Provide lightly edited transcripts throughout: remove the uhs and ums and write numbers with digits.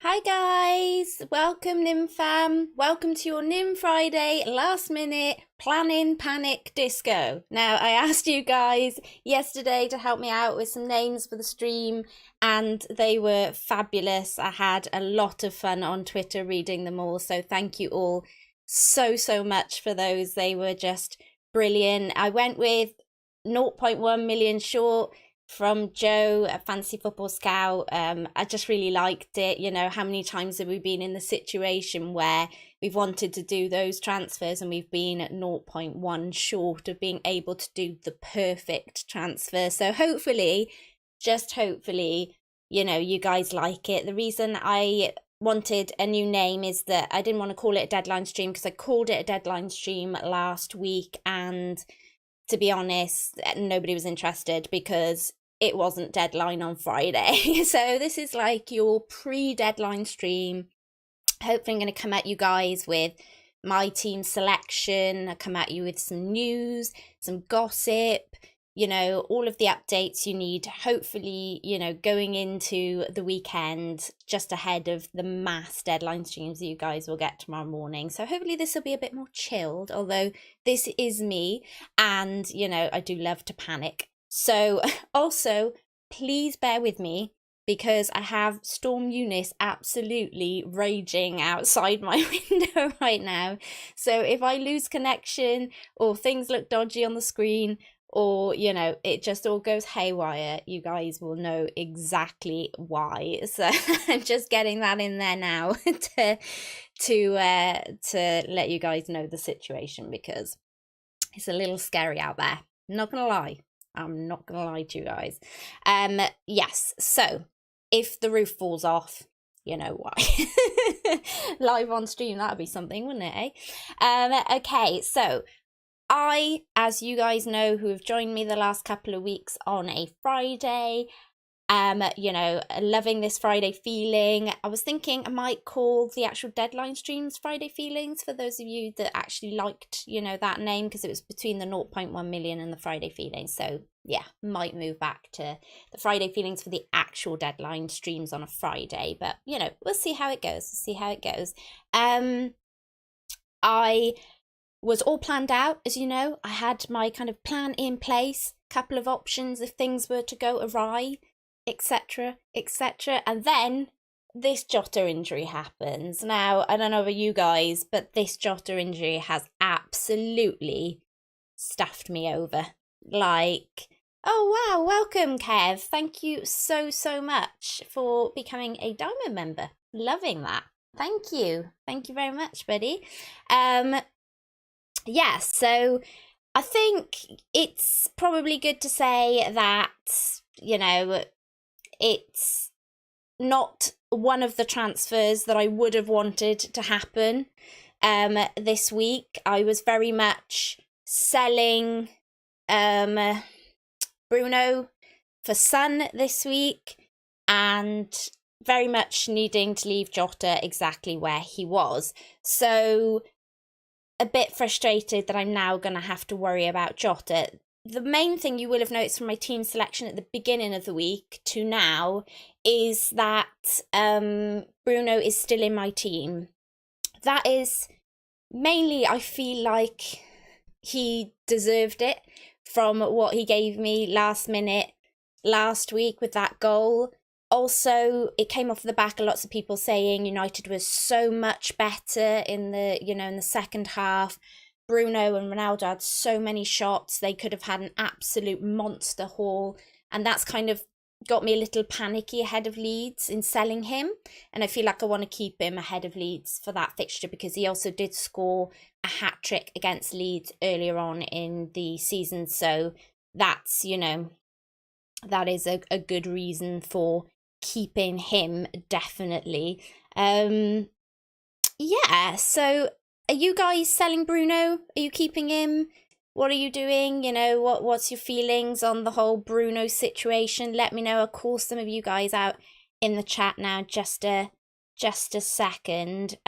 Hi guys, welcome Nym fam, welcome to your Nym Friday last minute planning panic disco. Now I asked you guys yesterday to help me out with some names for the stream and they were fabulous. I had a lot of fun on Twitter reading them all, so thank you all so much for those. They were just brilliant. I went with 0.1 million short from Joe at Fantasy Football Scout. I just really liked it. You know, how many times have we been in the situation where we've wanted to do those transfers and we've been at 0.1 short of being able to do the perfect transfer. So hopefully, just hopefully, you know, you guys like it. The reason I wanted a new name is that I didn't want to call it a deadline stream because I called it a deadline stream last week, and to be honest, nobody was interested because it wasn't deadline on Friday. So this is like your pre-deadline stream. Hopefully I'm going to come at you guys with my team selection. I'll come at you with some news, some gossip, you know, all of the updates you need, hopefully, you know, going into the weekend just ahead of the mass deadline streams that you guys will get tomorrow morning. So hopefully this will be a bit more chilled, although this is me and, you know, I do love to panic. So also, please bear with me because I have Storm Eunice absolutely raging outside my window right now. So if I lose connection or things look dodgy on the screen, or, you know, it just all goes haywire, you guys will know exactly why. So I'm just getting that in there now to let you guys know the situation, because it's a little scary out there. I'm not gonna lie. I'm not gonna lie to you guys. Yes, so if the roof falls off, you know why. Live on stream, that would be something, wouldn't it, eh? Okay, so I, as you guys know who have joined me the last couple of weeks on a Friday, you know, loving this Friday feeling. I was thinking I might call the actual deadline streams Friday feelings for those of you that actually liked, you know, that name, because it was between the 0.1 million and the Friday feelings. So yeah, might move back to the Friday feelings for the actual deadline streams on a Friday, but you know, we'll see how it goes. I was all planned out, as you know. I had my kind of plan in place, couple of options if things were to go awry, etc, and then this Jota injury happens. Now, I don't know about you guys, but this Jota injury has absolutely stuffed me over. Like, oh wow, welcome Kev, thank you so much for becoming a Diamond member. Loving that. Thank you very much, buddy. Yeah, so I think it's probably good to say that, you know, it's not one of the transfers that I would have wanted to happen this week. I was very much selling Bruno for Son this week and very much needing to leave Jota exactly where he was. So a bit frustrated that I'm now going to have to worry about Jota. The main thing you will have noticed from my team selection at the beginning of the week to now is that Bruno is still in my team. That is mainly, I feel like he deserved it from what he gave me last minute last week with that goal. Also, it came off the back of lots of people saying United was so much better in the, you know, in the second half. Bruno and Ronaldo had so many shots. They could have had an absolute monster haul. And that's kind of got me a little panicky ahead of Leeds in selling him. And I feel like I want to keep him ahead of Leeds for that fixture because he also did score a hat-trick against Leeds earlier on in the season. So that's, you know, that is a good reason for keeping him, definitely. Yeah, so are you guys selling Bruno? Are you keeping him? What are you doing? You know, what's your feelings on the whole Bruno situation? Let me know. I'll call some of you guys out in the chat now. Just a second.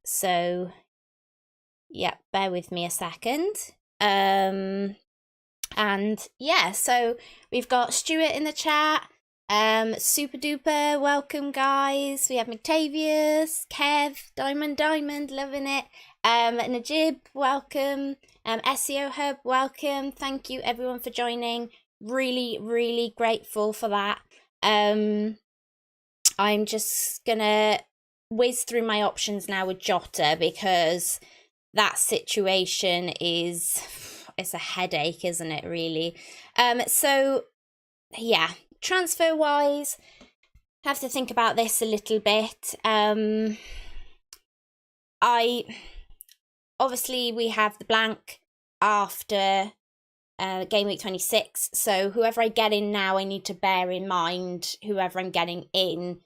So Yeah, bear with me a second. And yeah, so we've got Stuart in the chat. Super duper, welcome guys. We have McTavius, Kev, Diamond, loving it. Najib, welcome. SEO Hub, welcome. Thank you everyone for joining. Really, really grateful for that. I'm just gonna whiz through my options now with Jota because that situation is, it's a headache, isn't it, really? So yeah, transfer wise, have to think about this a little bit. Obviously we have the blank after game week 26, so whoever I get in now, I need to bear in mind whoever I'm getting in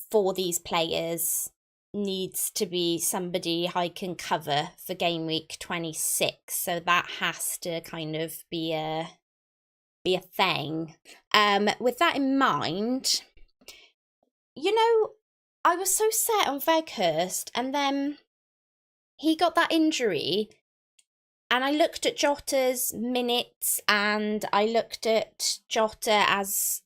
for these players needs to be somebody I can cover for game week 26, so that has to kind of be a thing. With that in mind, you know, I was so set on Weghorst, and then he got that injury, and I looked at Jota's minutes, and I looked at Jimenez's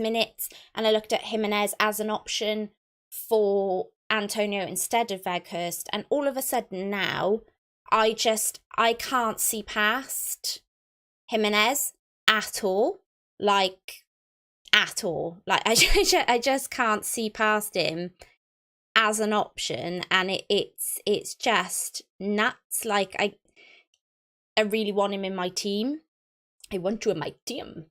minutes, and I looked at Jimenez as an option for Antonio instead of Weghorst, and all of a sudden now, I can't see past Jimenez at all. Like, I just can't see past him as an option, and it's just nuts. Like, I really want him in my team. I want you in my team.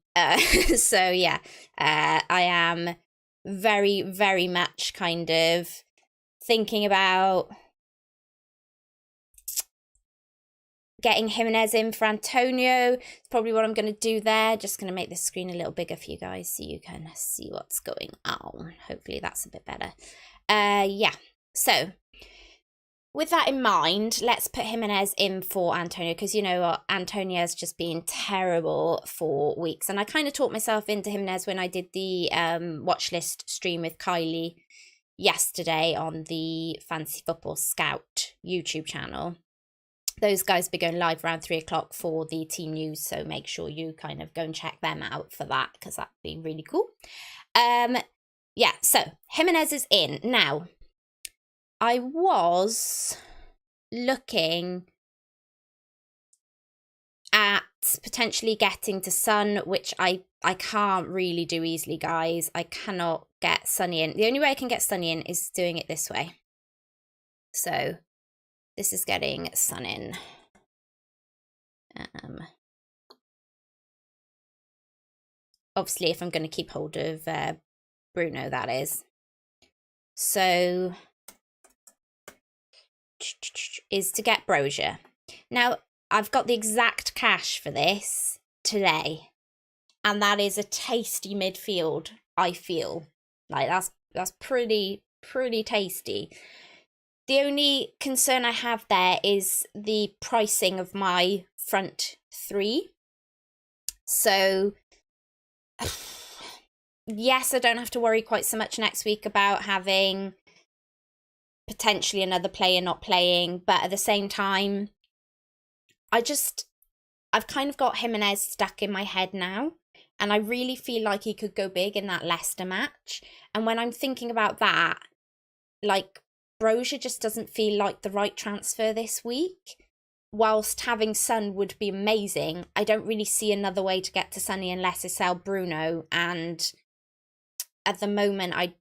So yeah, I am very, very much kind of thinking about getting Jimenez in for Antonio. It's probably what I'm going to do there. Just going to make this screen a little bigger for you guys so you can see what's going on. Hopefully that's a bit better. Yeah, so with that in mind, let's put Jimenez in for Antonio, because you know what, Antonio's just been terrible for weeks, and I kind of talked myself into Jimenez when I did the watch list stream with Kylie yesterday on the Fantasy Football Scout YouTube channel. Those guys be going live around 3 o'clock for the team news, so make sure you kind of go and check them out for that, because that'd be really cool. Yeah, so Jimenez is in. Now, I was looking at potentially getting to Son, which I can't really do easily, guys. I cannot get Sonny in. The only way I can get Sonny in is doing it this way. So this is getting Son in. Obviously, if I'm going to keep hold of Bruno, that is. So is to get Brozier. Now, I've got the exact cash for this today, and that is a tasty midfield, I feel. Like, that's pretty tasty. The only concern I have there is the pricing of my front three. So, yes, I don't have to worry quite so much next week about having potentially another player not playing, but at the same time, I've kind of got Jimenez stuck in my head now, and I really feel like he could go big in that Leicester match. And when I'm thinking about that, like, Brozier just doesn't feel like the right transfer this week. Whilst having Son would be amazing, I don't really see another way to get to Sonny unless I sell Bruno, and at the moment, I'd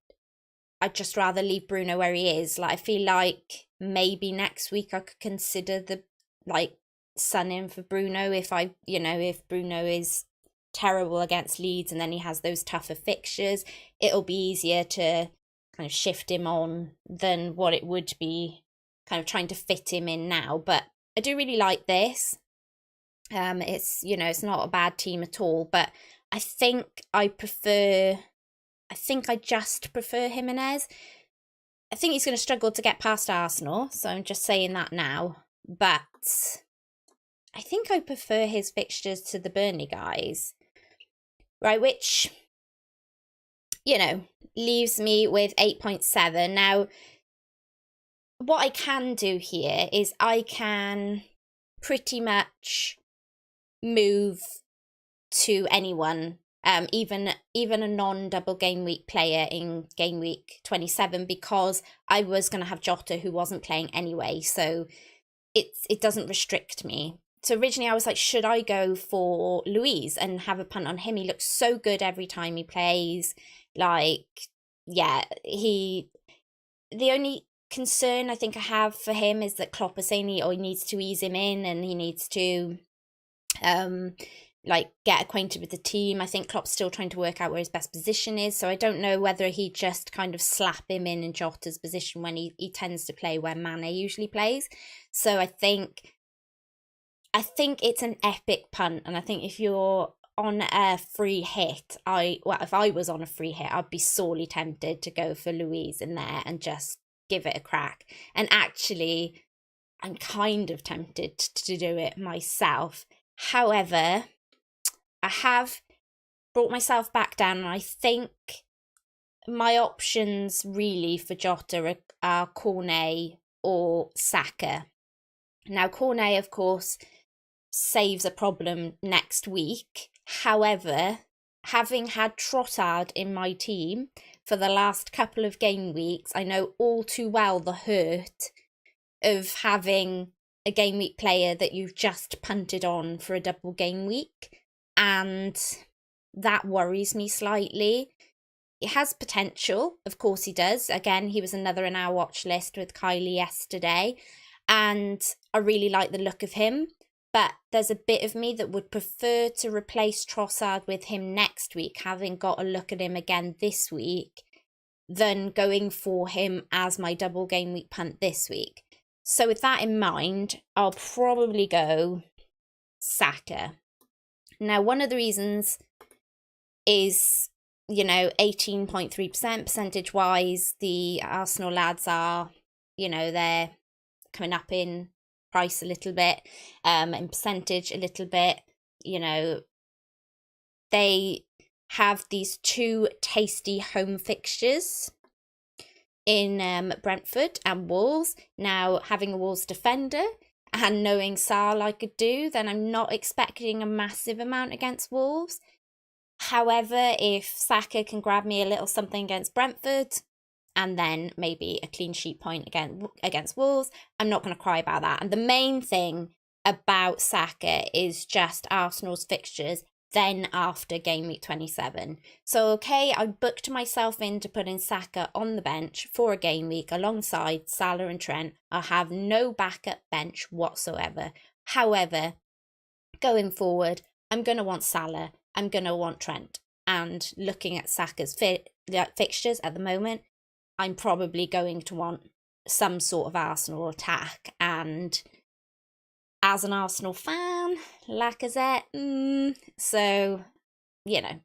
just rather leave Bruno where he is. Like, I feel like maybe next week I could consider the, like, Son in for Bruno if if Bruno is terrible against Leeds and then he has those tougher fixtures, it'll be easier to kind of shift him on than what it would be kind of trying to fit him in now. But I do really like this. It's, it's not a bad team at all, but I think I just prefer Jimenez. I think he's going to struggle to get past Arsenal, so I'm just saying that now. But I think I prefer his fixtures to the Burnley guys. Right, which, leaves me with 8.7. Now, what I can do here is I can pretty much move to anyone, even a non-double game week player in game week 27, because I was going to have Jota, who wasn't playing anyway, so it doesn't restrict me. So originally I was like, should I go for Luiz and have a punt on him? He looks so good every time he plays. Like, yeah, the only concern I think I have for him is that Klopp is saying he needs to ease him in and he needs to like get acquainted with the team. I think Klopp's still trying to work out where his best position is, so I don't know whether he just kind of slap him in Jota's position when he tends to play where Mane usually plays. So I think it's an epic punt, and I think if you're on a free hit, if I was on a free hit, I'd be sorely tempted to go for Luiz in there and just give it a crack. And actually, I'm kind of tempted to do it myself. However, I have brought myself back down, and I think my options really for Jota are Cornet or Saka. Now, Cornet, of course, saves a problem next week. However, having had Trossard in my team for the last couple of game weeks, I know all too well the hurt of having a game week player that you've just punted on for a double game week, and that worries me slightly. It has potential, of course he does. Again, he was another in our watch list with Kylie yesterday, and I really like the look of him, but there's a bit of me that would prefer to replace Trossard with him next week, having got a look at him again this week, than going for him as my double game week punt this week. So with that in mind, I'll probably go Saka. Now, one of the reasons is, 18.3% percentage-wise, the Arsenal lads are, they're coming up in price a little bit, in percentage a little bit. They have these 2 tasty home fixtures in Brentford and Wolves. Now, having a Wolves defender and knowing Salah like I do, then I'm not expecting a massive amount against Wolves. However, if Saka can grab me a little something against Brentford and then maybe a clean sheet point against Wolves, I'm not going to cry about that. And the main thing about Saka is just Arsenal's fixtures then after game week 27. So, okay, I booked myself into putting Saka on the bench for a game week alongside Salah and Trent. I'll have no backup bench whatsoever. However, going forward, I'm going to want Salah, I'm going to want Trent. And looking at Saka's fixtures at the moment, I'm probably going to want some sort of Arsenal attack. And as an Arsenal fan, Lacazette, so,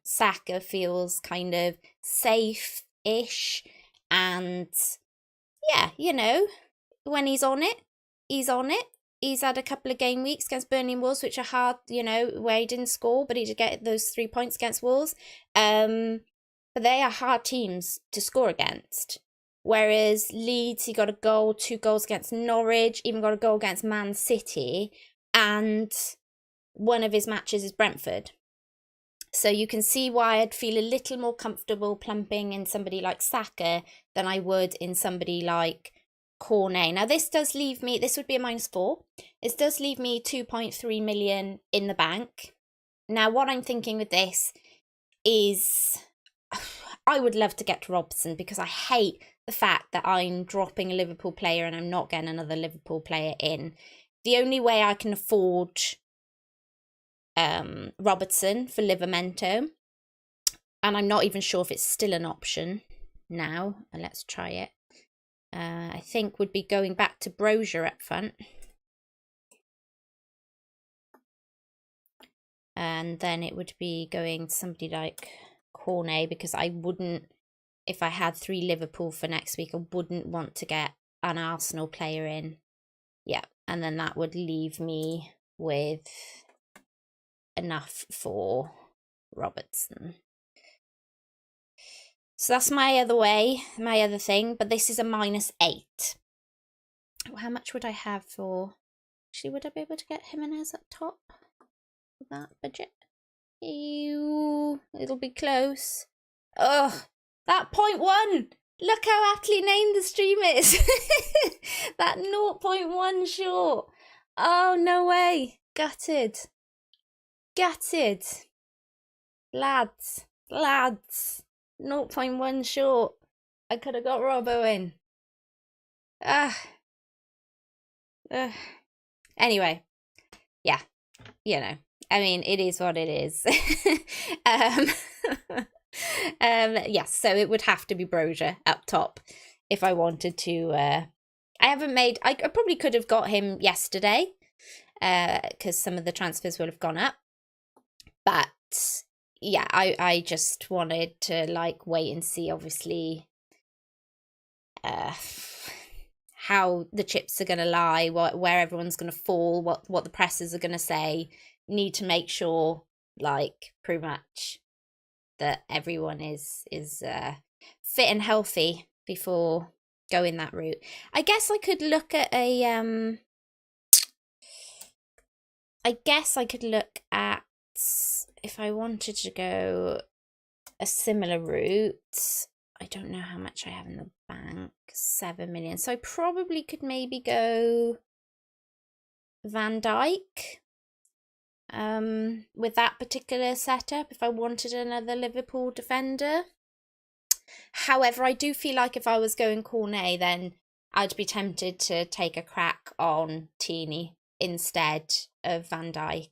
Saka feels kind of safe-ish. And, yeah, when he's on it, he's on it. He's had a couple of game weeks against Burnley and Wolves, which are hard, where he didn't score, but he did get those 3 points against Wolves. But they are hard teams to score against. Whereas Leeds, he got a goal, 2 goals against Norwich, even got a goal against Man City, and one of his matches is Brentford. So you can see why I'd feel a little more comfortable plumping in somebody like Saka than I would in somebody like Cornet. Now, this does leave me, this would be a -4. This does leave me 2.3 million in the bank. Now, what I'm thinking with this is I would love to get to Robson, because I hate the fact that I'm dropping a Liverpool player and I'm not getting another Liverpool player in. The only way I can afford Robertson for Livramento, and I'm not even sure if it's still an option now, and let's try it. I think would be going back to Brozier up front. And then it would be going to somebody like Cornet, because I wouldn't, if I had 3 Liverpool for next week, I wouldn't want to get an Arsenal player in. Yeah, and then that would leave me with enough for Robertson. So that's my other thing, but this is a -8. How much would I have for... Actually, would I be able to get Jimenez up top with that budget? Ew, it'll be close. Ugh, that 0.1! Look how aptly named the stream is. That 0.1 short. Oh, no way. Gutted. Gutted. Lads. 0.1 short. I could have got Robbo in. Anyway, yeah, you know, I mean, it is what it is. Yes, so it would have to be Brozier up top if I wanted to. I probably could have got him yesterday because some of the transfers would have gone up. But yeah, I just wanted to like wait and see, obviously, how the chips are going to lie, where everyone's going to fall, what the presses are going to say. Need to make sure, like, pretty much that everyone is fit and healthy before going that route. I guess I could look at if I wanted to go a similar route. I don't know how much I have in the bank. 7 million. So I probably could maybe go Van Dijk with that particular setup if I wanted another Liverpool defender. However, I do feel like if I was going Cornet, then I'd be tempted to take a crack on Tierney instead of Van Dijk,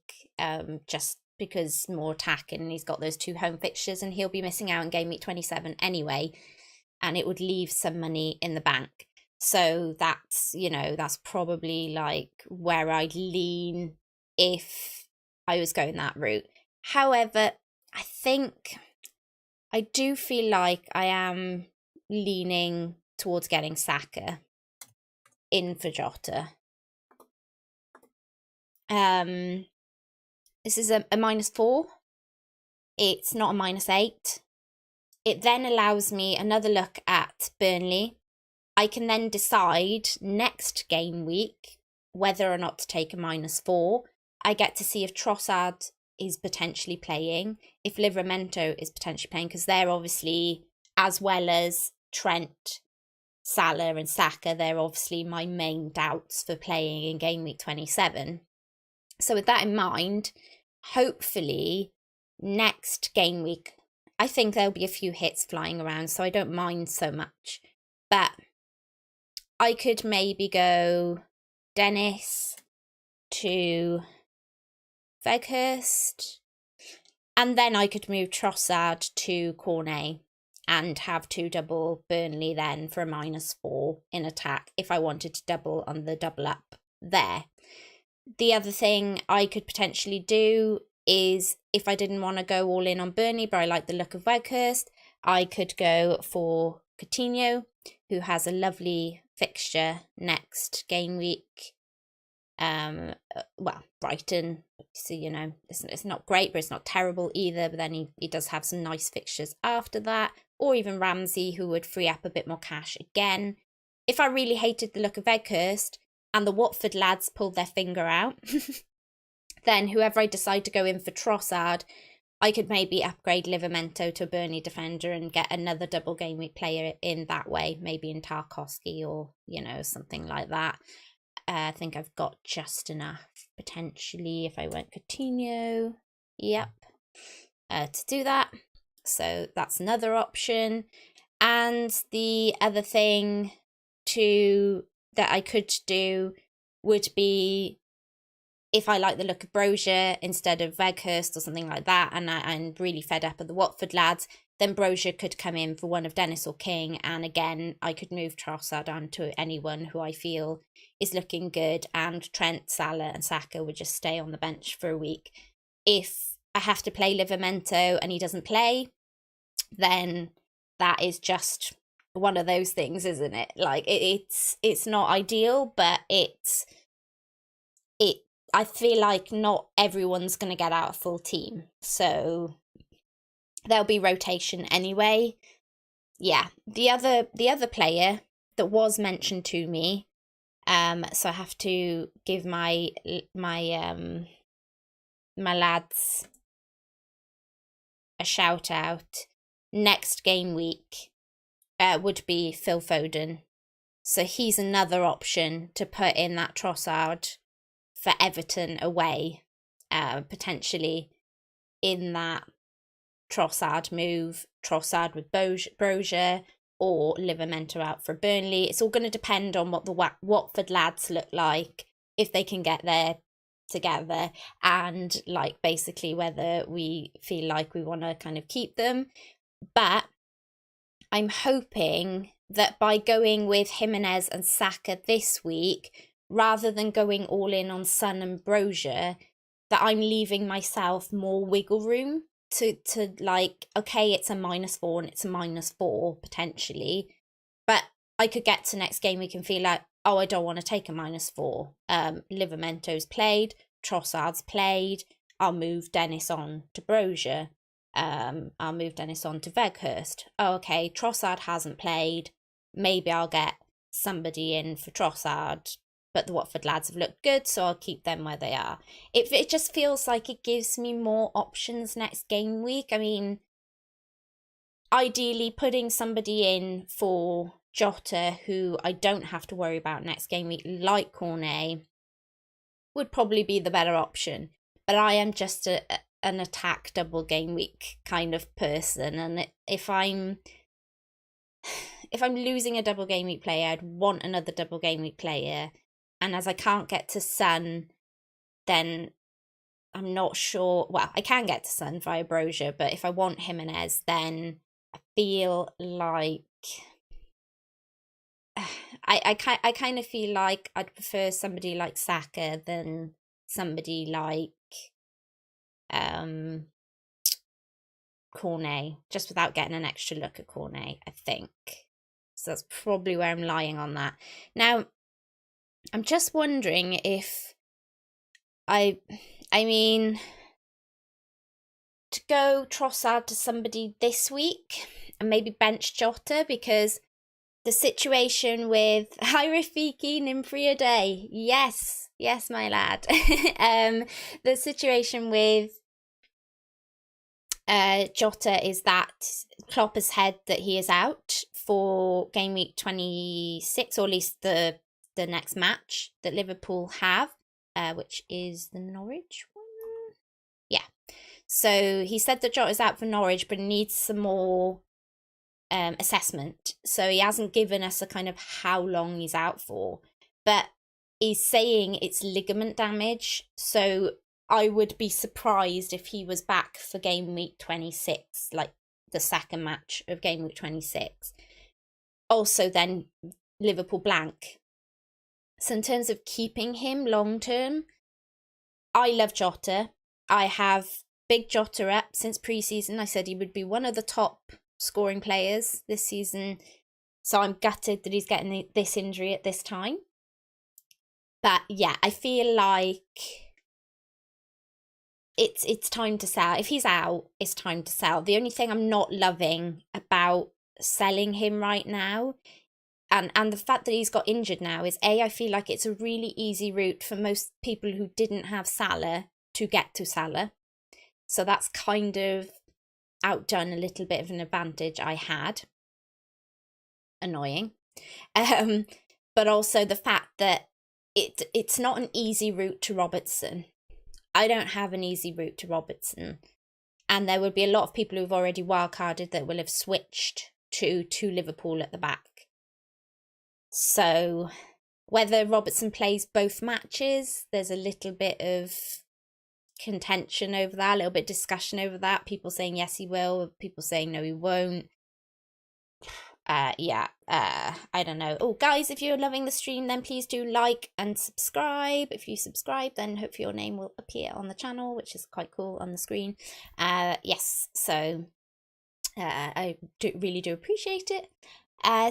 just because more attacking, and he's got those 2 home fixtures and he'll be missing out in Gameweek 27 anyway, and it would leave some money in the bank. So that's, you know, that's probably like where I'd lean if I was going that route. However, I do feel like I am leaning towards getting Saka in for Jota. This is a -4. It's not a -8. It then allows me another look at Burnley. I can then decide next game week whether or not to take a -4. I get to see if Trossard is potentially playing, if Livramento is potentially playing, because they're obviously, as well as Trent, Salah and Saka, they're obviously my main doubts for playing in Game Week 27. So with that in mind, hopefully next game week, I think there'll be a few hits flying around, so I don't mind so much. But I could maybe go Dennis to Weghorst, and then I could move Trossard to Cornet and have 2 double Burnley then for a -4 in attack if I wanted to double on the double up there. The other thing I could potentially do is, if I didn't want to go all in on Burnley, but I like the look of Weghorst, I could go for Coutinho, who has a lovely fixture next game week. Well, Brighton, so, you know, it's not great, but it's not terrible either. But then he does have some nice fixtures after that. Or even Ramsey, who would free up a bit more cash again. If I really hated the look of Weghorst, and the Watford lads pulled their finger out, then whoever I decide to go in for Trossard, I could maybe upgrade Livramento to a Burnley defender and get another double game week player in that way, maybe in Tarkowski or, you know, something like that. I think I've got just enough, potentially, if I went Coutinho, yep, to do that. So that's another option. And the other thing that I could do would be, if I like the look of Brozier instead of Weghorst or something like that, and I'm really fed up of the Watford lads, then Brozier could come in for one of Dennis or King, and again, I could move Trossard on to anyone who I feel is looking good, and Trent, Salah and Saka would just stay on the bench for a week. If I have to play Livramento and he doesn't play, then that is just one of those things, isn't it? Like, it's not ideal, but I feel like not everyone's going to get out a full team, so there'll be rotation anyway. Yeah, the other player that was mentioned to me So I have to give my lads a shout out. Next game week would be Phil Foden. So he's another option to put in that Trossard for Everton away, potentially in that Trossard move, Trossard with Brozier, or Livramento out for Burnley. It's all going to depend on what the Watford lads look like, if they can get there together, and like basically whether we feel like we want to kind of keep them. But I'm hoping that by going with Jimenez and Saka this week, rather than going all in on Son and Brozier, that I'm leaving myself more wiggle room to like, okay, it's a -4 and it's a -4 potentially, but I could get to next game, we can feel like, oh, I don't want to take a -4. Livramento's played, Trossard's played, I'll move Dennis on to Brozier. I'll move Dennis on to Weghorst. Oh, okay, Trossard hasn't played. Maybe I'll get somebody in for Trossard, but the Watford lads have looked good, so I'll keep them where they are. It just feels like it gives me more options next game week. I mean, ideally putting somebody in for Jota, who I don't have to worry about next game week, like Cornet, would probably be the better option. But I am just an attack double game week kind of person, and if I'm losing a double game week player, I'd want another double game week player, and as I can't get to Son, then I'm not sure. Well, I can get to Son via Brozier, but if I want Jimenez, then I feel like I kind of feel like I'd prefer somebody like Saka than somebody like Cornet, just without getting an extra look at Cornet, I think. So that's probably where I'm lying on that. Now, I'm just wondering if I mean, to go Trossard to somebody this week and maybe bench Jota, because the situation with hi Rafiki, Nymfria Day, yes, my lad. The situation with Jota is that Klopp has said that he is out for game week 26, or at least the next match that Liverpool have, which is the Norwich one. Yeah. So he said that Jota's out for Norwich, but needs some more assessment. So he hasn't given us a kind of how long he's out for, but he's saying it's ligament damage. So I would be surprised if he was back for game week 26, like the second match of game week 26. Also then Liverpool blank. So in terms of keeping him long term, I love Jota. I have big Jota up since pre-season. I said he would be one of the top scoring players this season. So I'm gutted that he's getting this injury at this time. But yeah, I feel like it's time to sell. If he's out, it's time to sell. The only thing I'm not loving about selling him right now, and the fact that he's got injured now, is I feel like it's a really easy route for most people who didn't have Salah to get to Salah. So that's kind of outdone a little bit of an advantage I had. Annoying. But also the fact that it's not an easy route to Robertson. I don't have an easy route to Robertson. And there would be a lot of people who've already wildcarded that will have switched to Liverpool at the back. So whether Robertson plays both matches, there's a little bit of contention over that, a little bit of discussion over that. People saying yes he will, people saying no he won't. I don't know. Oh, guys, if you're loving the stream, then please do like and subscribe. If you subscribe, then hopefully your name will appear on the channel, which is quite cool on the screen. Yes, so I really do appreciate it.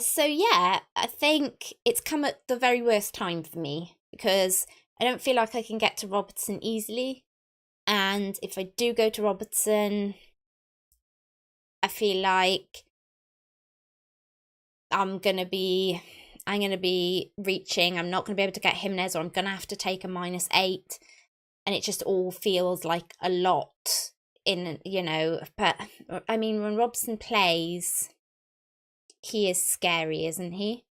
So yeah, I think it's come at the very worst time for me, because I don't feel like I can get to Robertson easily. And if I do go to Robertson, I feel like I'm going to be I'm going to be reaching. I'm not going to be able to get Jimenez, or I'm going to have to take a -8. And it just all feels like a lot in, you know, but I mean, when Robson plays, he is scary, isn't he?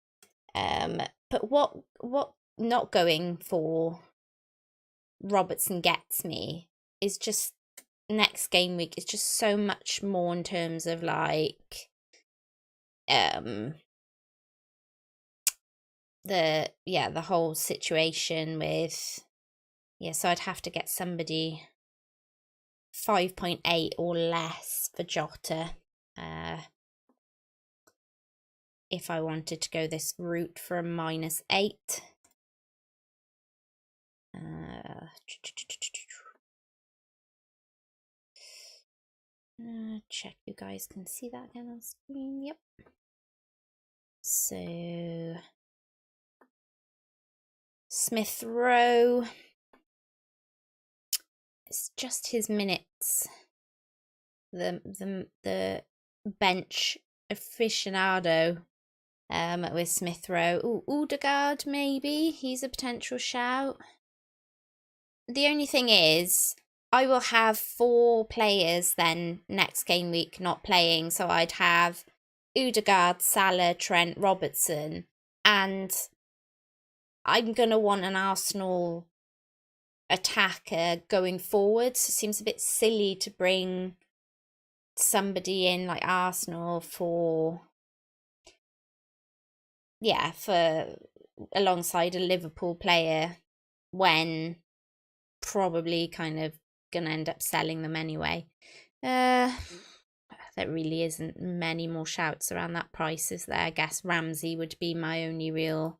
But what not going for Robertson gets me is just next game week is just so much more in terms of like the whole situation with so I'd have to get somebody 5.8 or less for Jota if I wanted to go this route for a -8. Check you guys can see that again on screen. Yep. So Smith Rowe, it's just his minutes. The bench aficionado with Smith Rowe. Ooh, Odegaard maybe, he's a potential shout. The only thing is, I will have 4 players then next game week not playing, so I'd have Odegaard, Salah, Trent, Robertson, and I'm going to want an Arsenal attacker going forwards. It seems a bit silly to bring somebody in like Arsenal for alongside a Liverpool player when probably kind of gonna end up selling them anyway. There really isn't many more shouts around that price, is there? I guess Ramsey would be my only real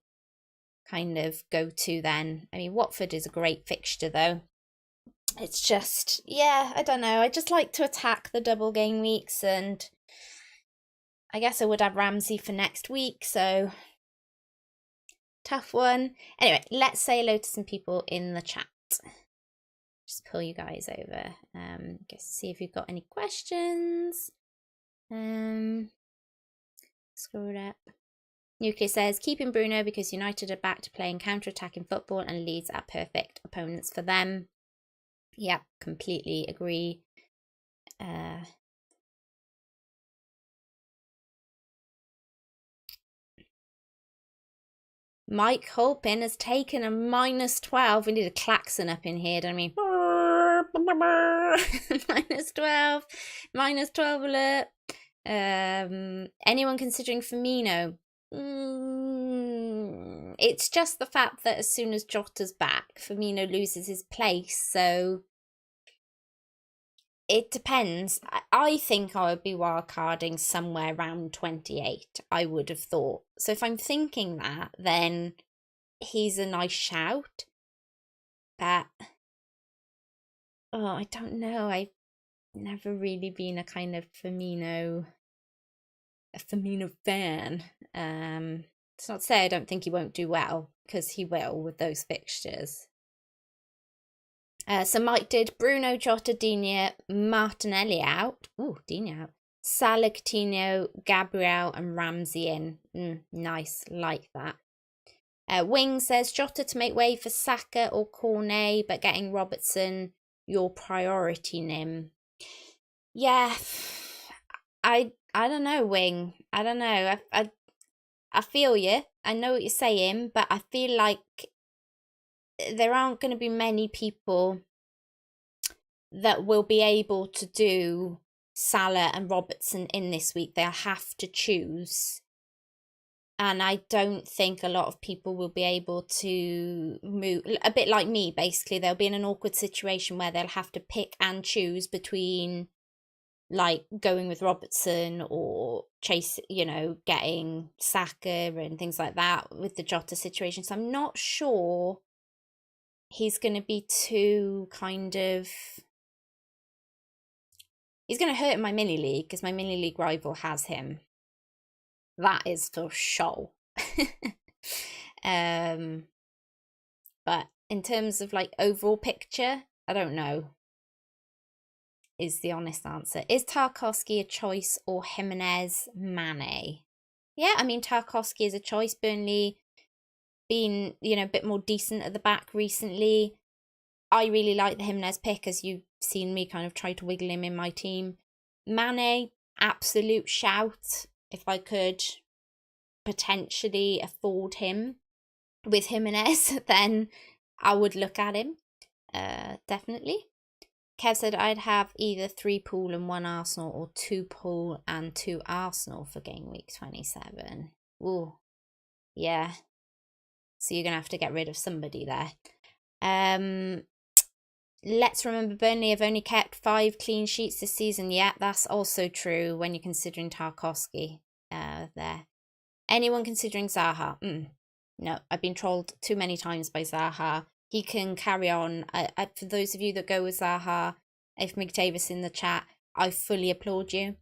kind of go-to then. I mean, Watford is a great fixture though. It's just, I don't know. I just like to attack the double game weeks, and I guess I would have Ramsey for next week, so tough one. Anyway, let's say hello to some people in the chat. Just pull you guys over. See if you've got any questions. Scroll up. Nuclear says, keeping Bruno because United are back to playing counter-attacking football and Leeds are perfect opponents for them. Yep, completely agree. Mike Holpin has taken a -12. We need a klaxon up in here, don't we? -12. -12 alert. Anyone considering Firmino? It's just the fact that as soon as Jota's back, Firmino loses his place, so it depends. I think I would be wildcarding somewhere around 28, I would have thought. So if I'm thinking that, then he's a nice shout. But, I don't know. I've never really been a kind of Firmino fan. It's not to say I don't think he won't do well, because he will with those fixtures. So Mike did Bruno, Jota, Digne, Martinelli out. Ooh, Digne out. Salah, Coutinho, Gabriel and Ramsey in. Nice, like that. Wing says Jota to make way for Saka or Cornet, but getting Robertson your priority, Nim. Yeah, I don't know, Wing. I don't know. I feel you. I know what you're saying, but I feel like there aren't going to be many people that will be able to do Salah and Robertson in this week. They'll have to choose. And I don't think a lot of people will be able to move. A bit like me, basically. They'll be in an awkward situation where they'll have to pick and choose between like going with Robertson or getting Saka and things like that with the Jota situation. So I'm not sure he's going to be too kind of... He's going to hurt in my mini league because my mini league rival has him. That is for sure. But in terms of like overall picture, I don't know, is the honest answer. Is Tarkowski a choice or Jimenez Mane? yeah, I mean, Tarkowski is a choice. Burnley been, you know, a bit more decent at the back recently. I really like the Jimenez pick, as you've seen me kind of try to wiggle him in my team. Mane, absolute shout. If I could potentially afford him with Jimenez, then I would look at him. Definitely. Kev said I'd have either 3 Pool and 1 Arsenal, or 2 Pool and 2 Arsenal for game week 27. Ooh, yeah. So you're going to have to get rid of somebody there. Let's remember Burnley have only kept 5 clean sheets this season. Yeah, that's also true when you're considering Tarkowski there. Anyone considering Zaha? No, I've been trolled too many times by Zaha. He can carry on. For those of you that go with Zaha, if McDavis in the chat, I fully applaud you.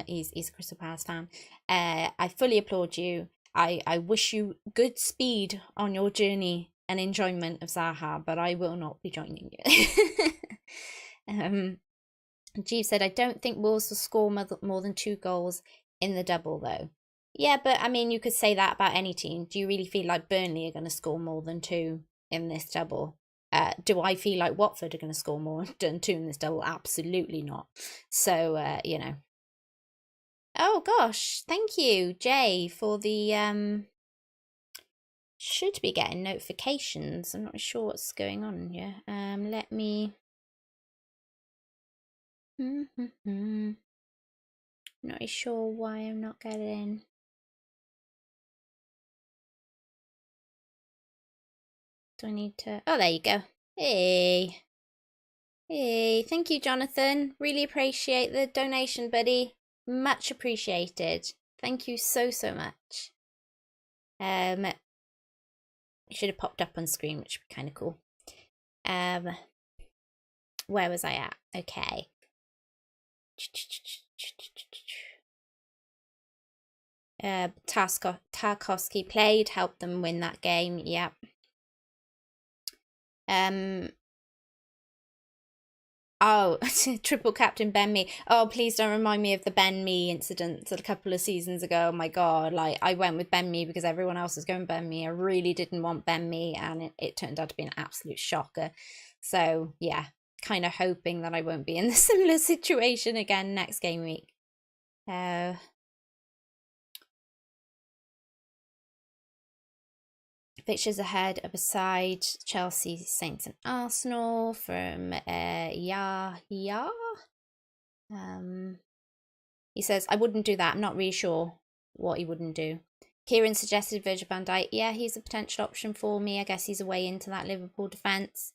He's a Crystal Palace fan. I fully applaud you. I wish you good speed on your journey and enjoyment of Zaha, but I will not be joining you. Jeeve said, I don't think Wolves will score more than 2 goals in the double, though. Yeah, but I mean, you could say that about any team. Do you really feel like Burnley are going to score more than 2 in this double? Do I feel like Watford are going to score more than 2 in this double? Absolutely not. So, you know. Oh, gosh. Thank you, Jay, for the... Should be getting notifications. I'm not sure what's going on here. Let me... Not sure why I'm not getting... Do I need to... Oh, there you go. Hey. Hey, thank you, Jonathan. Really appreciate the donation, buddy. Much appreciated. Thank you so much. It should have popped up on screen, which would be kind of cool. Where was I at? Okay. Tarkowski played, helped them win that game. Yep. Oh, triple captain Ben Mee. Oh, please don't remind me of the Ben Mee incident a couple of seasons ago. Oh my God, like I went with Ben Mee because everyone else was going Ben Mee. I really didn't want Ben Mee, and it turned out to be an absolute shocker. So yeah, kind of hoping that I won't be in a similar situation again next game week. Fixtures ahead are beside Chelsea, Saints and Arsenal from Yahya. He says, I wouldn't do that. I'm not really sure what he wouldn't do. Kieran suggested Virgil van Dijk. Yeah, he's a potential option for me. I guess he's a way into that Liverpool defence.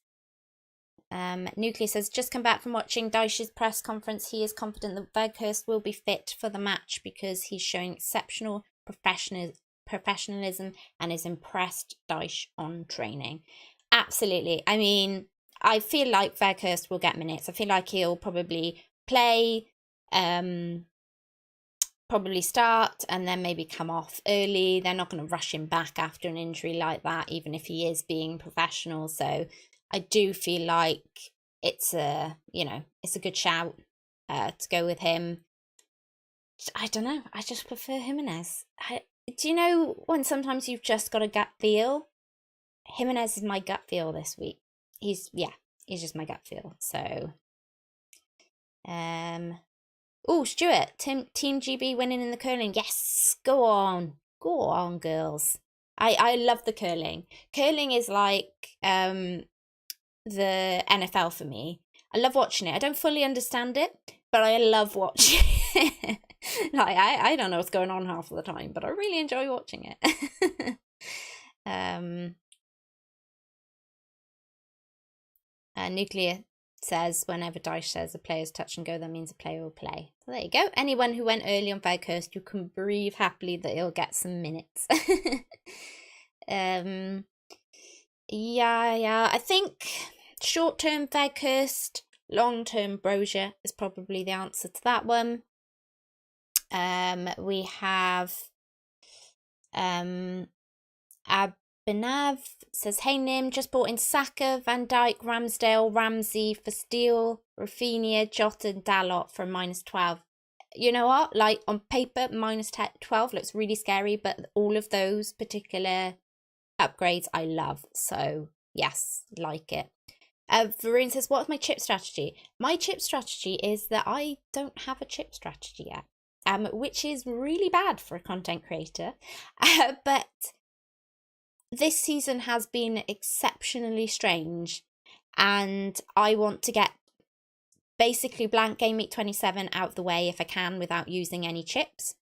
Nuclear says, just come back from watching Dyche's press conference. He is confident that Weghorst will be fit for the match because he's showing exceptional professionalism and is impressed Dyche on training. Absolutely. I mean, I feel like Weghorst will get minutes. I feel like he'll probably play, probably start and then maybe come off early. They're not going to rush him back after an injury like that, even if he is being professional. So I do feel like it's a, you know, it's a good shout to go with him. I don't know. I just prefer Jimenez. Do you know when sometimes you've just got a gut feel? Jimenez is my gut feel this week. He's just my gut feel. So, oh, Stuart, Team GB winning in the curling. Yes, go on, girls. I love the curling. Curling is like the NFL for me. I love watching it. I don't fully understand it, but I love watching it. Like I don't know what's going on half of the time, but I really enjoy watching it. Nuclear says whenever Dyche says a player's touch and go, that means a player will play. So there you go. Anyone who went early on Weghorst, you can breathe happily that he'll get some minutes. Yeah. I think short-term Weghorst, long-term Brozier is probably the answer to that one. We have Abhinav says, hey Nim, just bought in Saka, Van Dijk, Ramsdale, Ramsey for Steele, Rafinha, Jota and Dalot for -12. you know what? Like on paper, minus 12 looks really scary, but all of those particular upgrades I love. So yes, like it. Varun says, what's my chip strategy? My chip strategy is that I don't have a chip strategy yet, which is really bad for a content creator. But this season has been exceptionally strange, and I want to get basically blank Game Week 27 out of the way if I can without using any chips.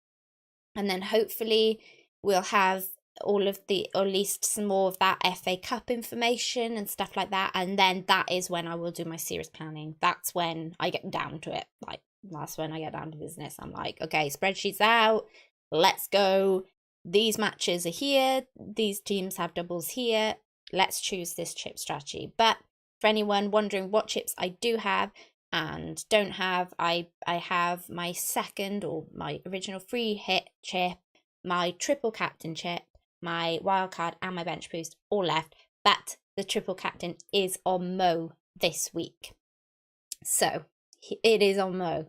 And then hopefully we'll have all of the, or at least some more of that FA Cup information and stuff like that. And then that is when I will do my serious planning. That's when I get down to it. Like, that's when I get down to business. I'm like, okay, spreadsheets out. Let's go. These matches are here. These teams have doubles here. Let's choose this chip strategy. But for anyone wondering what chips I do have and don't have, I have my second, or my original free hit chip, my triple captain chip, my wildcard, and my bench boost all left. But the triple captain is on Mo this week. So it is on Mo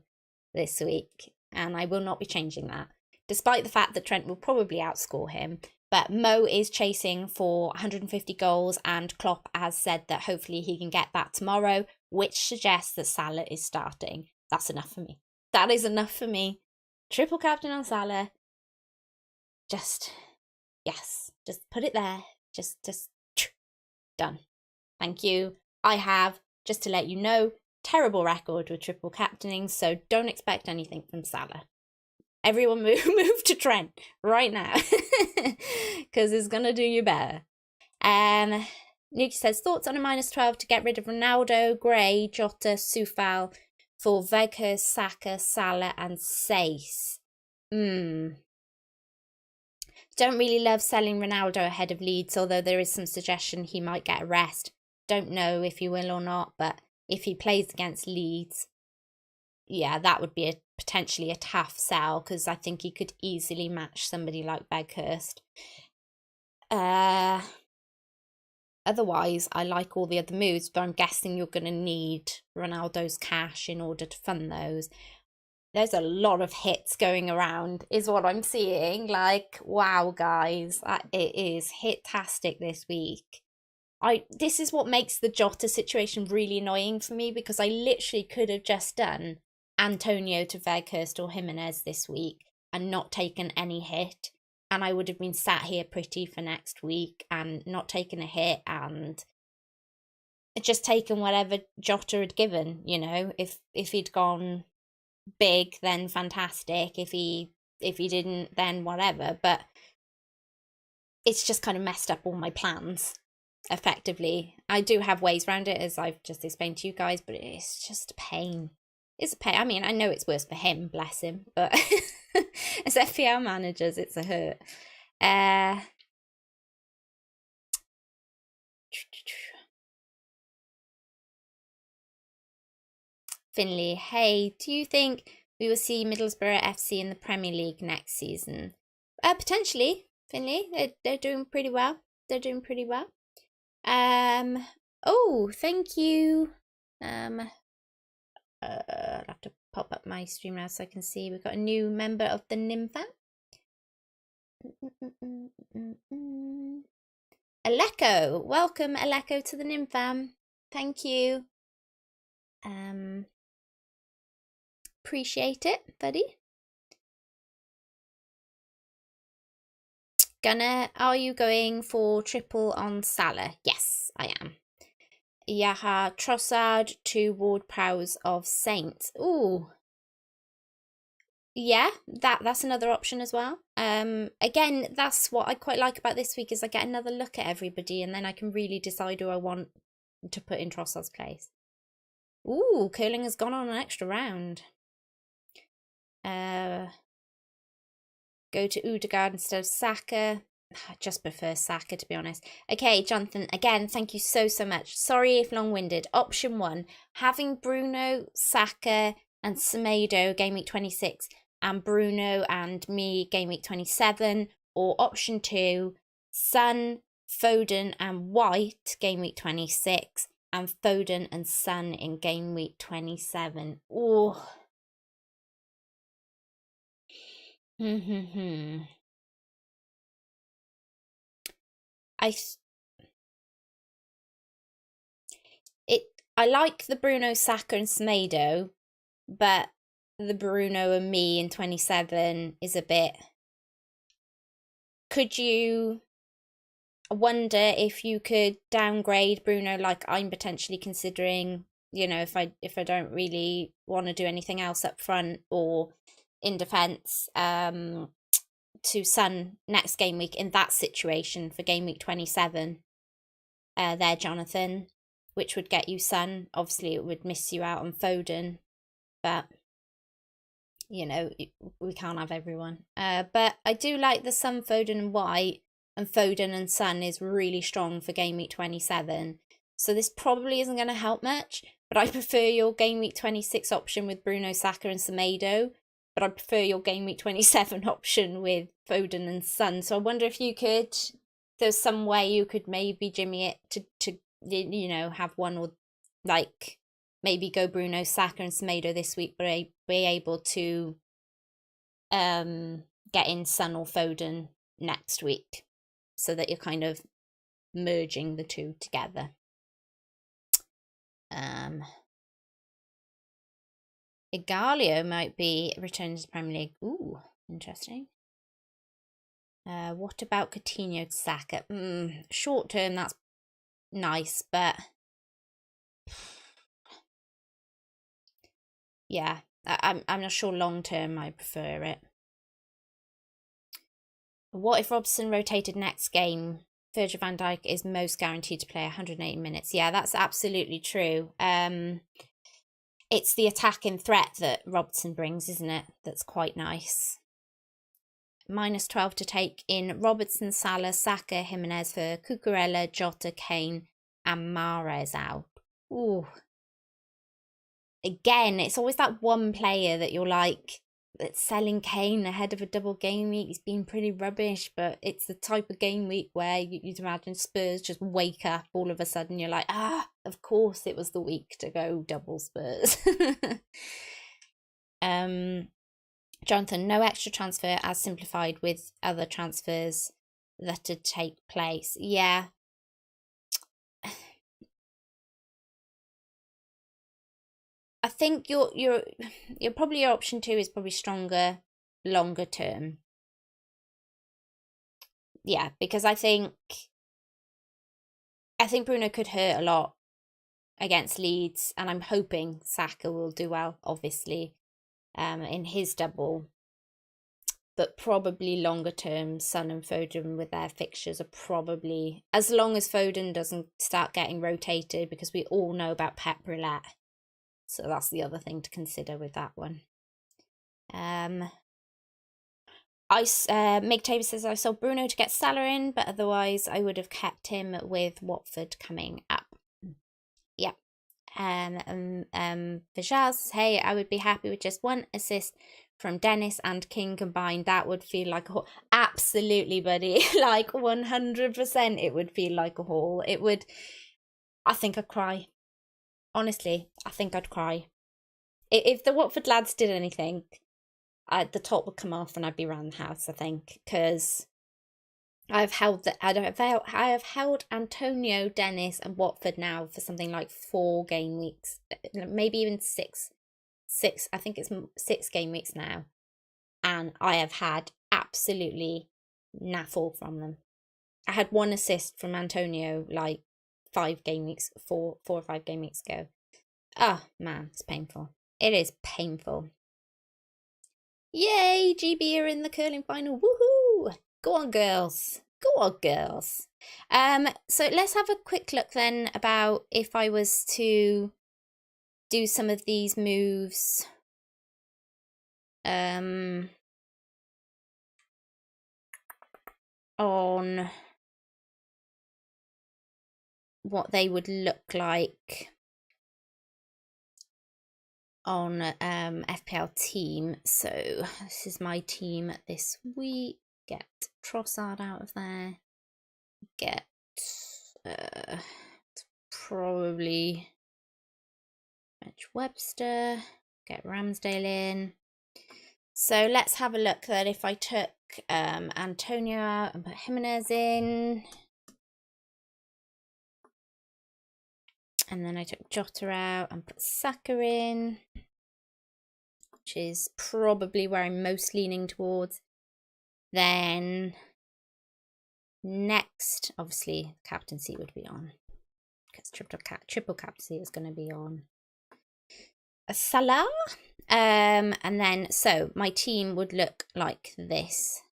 this week, and I will not be changing that, despite the fact that Trent will probably outscore him. But Mo is chasing for 150 goals, and Klopp has said that hopefully he can get that tomorrow, which suggests that Salah is starting. That's enough for me. That is enough for me. Triple captain on Salah. Just, yes, just put it there. Just done. Thank you. I have, just to let you know, terrible record with triple captaining, so don't expect anything from Salah. Everyone move to Trent right now, because it's going to do you better. Nuki says, thoughts on a minus 12 to get rid of Ronaldo, Gray, Jota, Soufal for Weghorst, Saka, Salah and Sace. Don't really love selling Ronaldo ahead of Leeds, although there is some suggestion he might get a rest. Don't know if he will or not, but if he plays against Leeds, yeah, that would be potentially a tough sell, because I think he could easily match somebody like Weghorst. Otherwise, I like all the other moves, but I'm guessing you're going to need Ronaldo's cash in order to fund those. There's a lot of hits going around, is what I'm seeing. Like, wow, guys, it is hit-tastic this week. This is what makes the Jota situation really annoying for me, because I literally could have just done Antonio to Weghorst or Jimenez this week and not taken any hit, and I would have been sat here pretty for next week and not taken a hit and just taken whatever Jota had given. You know, if he'd gone big, then fantastic. If he didn't, then whatever. But it's just kind of messed up all my plans effectively. I do have ways around it, as I've just explained to you guys, but it's just a pain. It's a pain. I mean, I know it's worse for him, bless him, but as FPL managers, it's a hurt. Finley, hey, do you think we will see Middlesbrough FC in the Premier League next season? Potentially, Finley. They're doing pretty well. They're doing pretty well. Oh, thank you. I'll have to pop up my stream now so I can see. We've got a new member of the Nymfria. Aleko, welcome Aleko to the Nymfria. Thank you. Appreciate it, buddy. Gunnar, are you going for triple on Salah? Yes, I am. Yaha, Trossard to Ward-Prowse of Saints. Ooh. Yeah, that's another option as well. Again, that's what I quite like about this week, is I get another look at everybody, and then I can really decide who I want to put in Trossard's place. Ooh, Curling has gone on an extra round. Go to Odegaard instead of Saka. I just prefer Saka, to be honest. Okay, Jonathan, again, thank you so much. Sorry if long-winded. Option 1, having Bruno, Saka and Semedo Game Week 26 and Bruno and me Game Week 27. Or option 2, Son, Foden and White Game Week 26 and Foden and Son in Game Week 27. Oh, Hmm. I I like the Bruno, Saka, and Semedo, but the Bruno and me in 27 is a bit. Could you? I wonder if you could downgrade Bruno, like I'm potentially considering. You know, if I don't really want to do anything else up front or in defence, to Son next game week in that situation for game week 27. There, Jonathan, which would get you Son. Obviously, it would miss you out on Foden, but you know we can't have everyone. But I do like the Son, Foden, and White, and Foden and Son is really strong for game week 27. So this probably isn't going to help much. But I prefer your game week 26 option with Bruno, Saka, and Semedo. But I prefer your game week 27 option with Foden and Son. So I wonder if you could. There's some way you could maybe jimmy it to you know have one or like maybe go Bruno, Saka, and Semedo this week, but be able to get in Son or Foden next week, so that you're kind of merging the two together. Igalio might be returning to the Premier League. Ooh, interesting. What about Coutinho to Saka? Short term, that's nice, but yeah, I'm not sure long term I prefer it. What if Robson rotated next game? Virgil van Dijk is most guaranteed to play 180 minutes. Yeah, that's absolutely true. It's the attacking threat that Robson brings, isn't it? That's quite nice. -12 to take in Robertson, Salah, Saka, Jimenez for Cucurella, Jota, Kane, and Mahrez out. Ooh. Again, it's always that one player that you're like, that's selling Kane ahead of a double game week. He's been pretty rubbish, but it's the type of game week where you'd imagine Spurs just wake up all of a sudden. You're like, of course it was the week to go double Spurs. Jonathan, no extra transfer as simplified with other transfers that would take place. Yeah. I think your probably your option 2 is probably stronger longer term. Yeah, because I think Bruno could hurt a lot against Leeds, and I'm hoping Saka will do well, obviously, in his double. But probably longer term, Son and Foden with their fixtures are probably, as long as Foden doesn't start getting rotated, because we all know about Pep Roulette. So that's the other thing to consider with that one. Mig Tabor says, I saw Bruno to get Salah in, but otherwise I would have kept him with Watford coming up. Yeah. Vijaz, hey, I would be happy with just one assist from Dennis and King combined. That would feel like a haul. Absolutely, buddy. Like 100% it would feel like a haul. It would. I think I'd cry. Honestly, I think I'd cry. If the Watford lads did anything, the top would come off and I'd be around the house, I think, because I have held Antonio, Dennis, and Watford now for something like 4 game weeks, maybe even 6. I think it's 6 game weeks now, and I have had absolutely naffle from them. I had 1 assist from Antonio like 4 or 5 game weeks ago. Oh man, it's painful. It is painful. Yay, GB are in the curling final. Woohoo! Go on, girls. Go on, girls. So let's have a quick look then about if I was to do some of these moves. On what they would look like on FPL team. So this is my team this week. Get Trossard out of there. Get probably Mitch Webster. Get Ramsdale in. So let's have a look that if I took Antonio out and put Jimenez in, and then I took Jota out and put Saka in, which is probably where I'm most leaning towards, then next, obviously, captaincy would be on, because triple captaincy is going to be on a Salah. And then, so my team would look like this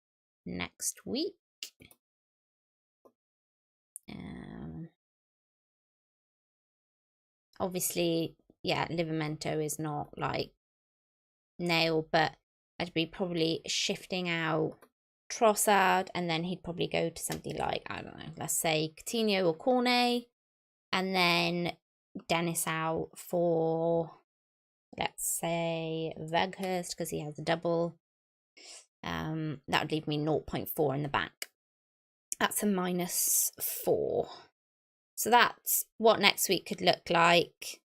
next week. Obviously, yeah, Livramento is not like nail, but I'd be probably shifting out Trossard, and then he'd probably go to something like, I don't know, let's say Coutinho or Cornet, and then Dennis out for, let's say, Weghorst, because he has a double. That would leave me 0.4 in the back. That's a -4. So that's what next week could look like.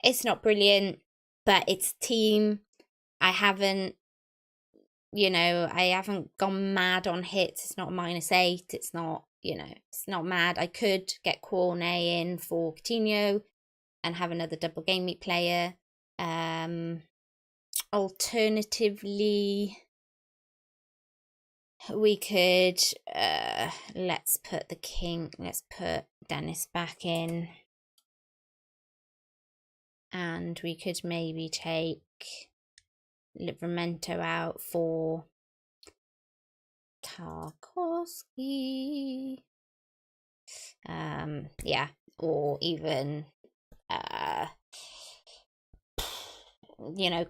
It's not brilliant, but it's team. I haven't, I haven't gone mad on hits. It's not -8. It's not, it's not mad. I could get Cornet in for Coutinho and have another double game week player. Alternatively, we could, let's put Dennis back in. And we could maybe take Livramento out for Tarkowski. Yeah, or even,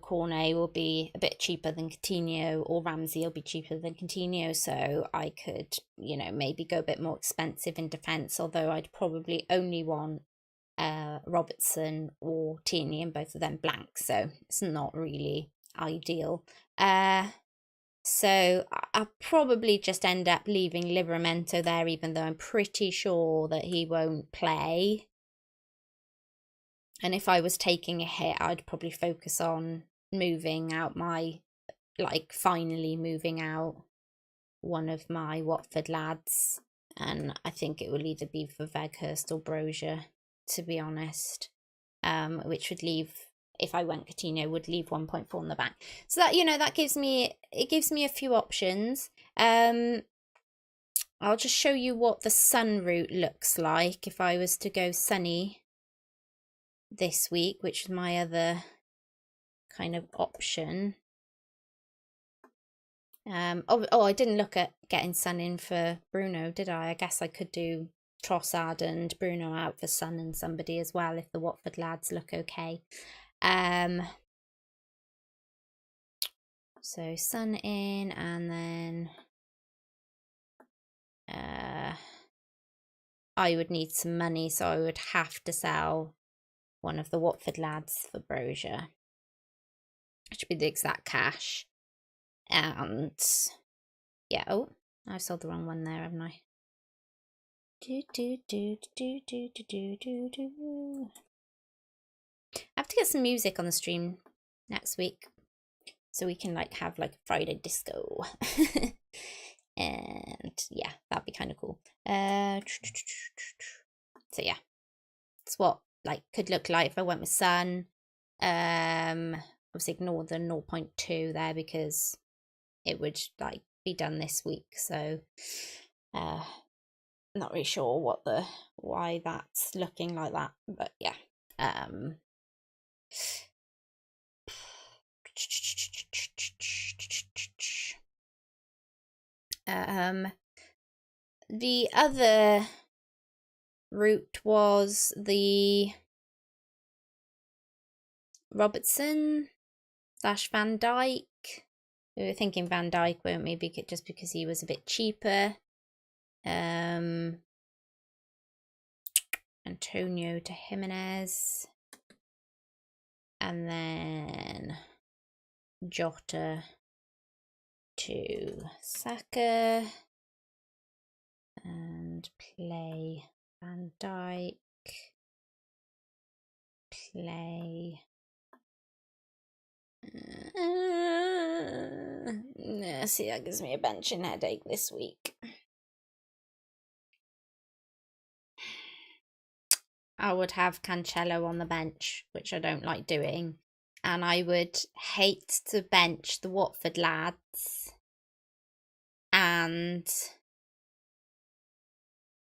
Cornet will be a bit cheaper than Coutinho, or Ramsey will be cheaper than Coutinho, so I could, maybe go a bit more expensive in defence, although I'd probably only want Robertson or Tierney, and both of them blank, so it's not really ideal. So I'll probably just end up leaving Livramento there, even though I'm pretty sure that he won't play. And if I was taking a hit, I'd probably focus on moving out finally moving out one of my Watford lads. And I think it will either be for Weghorst or Brozier, to be honest. Which would leave, if I went Coutinho, would leave 1.4 in the back. So that, that gives me a few options. I'll just show you what the sun route looks like if I was to go sunny this week, which is my other kind of option. I didn't look at getting Son in for Bruno, did I? I guess I could do Trossard and Bruno out for Son and somebody as well if the Watford lads look okay. So Son in, and then I would need some money, so I would have to sell one of the Watford lads for Brozier, which would be the exact cash. And yeah, oh, I sold the wrong one there, haven't I? I have to get some music on the stream next week, so we can have a Friday disco. And yeah, that'd be kind of cool. So yeah, it's what could look like if I went with Sun. Obviously ignore the 0.2 there because it would be done this week, so not really sure why that's looking like that, but yeah. The other route was the Robertson / Van Dijk. We were thinking Van Dijk, weren't we? Just because he was a bit cheaper. Antonio to Jimenez. And then Jota to Saka. And play Van Dijk. Play See, that gives me a benching headache this week. I would have Cancelo on the bench, which I don't like doing. And I would hate to bench the Watford lads. And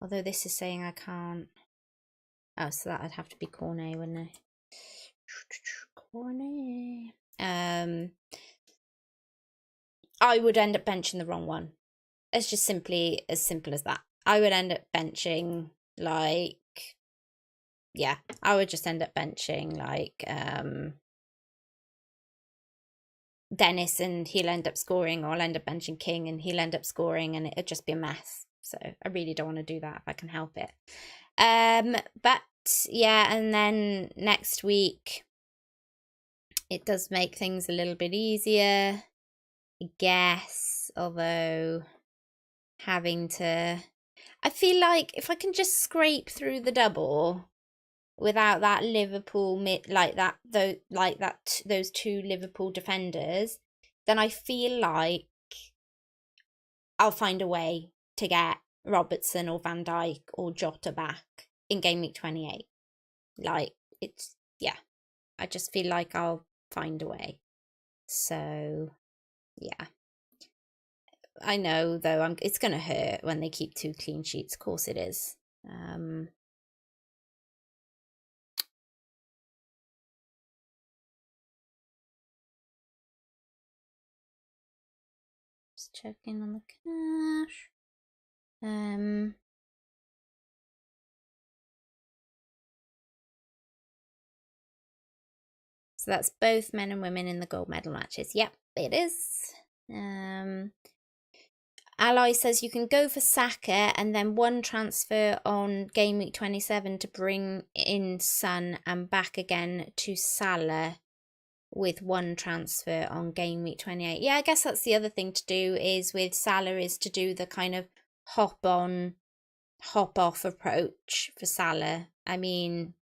although this is saying I can't. Oh, so that would have to be Cornet, wouldn't it? Cornet. I would end up benching the wrong one. It's just simply as simple as that. I would end up benching like, yeah, I would just end up benching like Dennis and he'll end up scoring, or I'll end up benching King and he'll end up scoring, and it'd just be a mess. So I really don't want to do that if I can help it. But yeah, and then next week it does make things a little bit easier, I guess, although having to, I feel like if I can just scrape through the double without that Liverpool those two Liverpool defenders, then I feel like I'll find a way to get Robertson or Van Dijk or Jota back in game week 28. Like, it's, yeah, I just feel like I'll find a way. So yeah, I know though it's gonna hurt when they keep 2 clean sheets. Of course it is. Just checking on the cash. So that's both men and women in the gold medal matches. Yep, it is. Ally says you can go for Saka and then 1 transfer on game week 27 to bring in Son, and back again to Salah with 1 transfer on game week 28. Yeah, I guess that's the other thing to do is with Salah is to do the kind of hop on, hop off approach for Salah. I mean,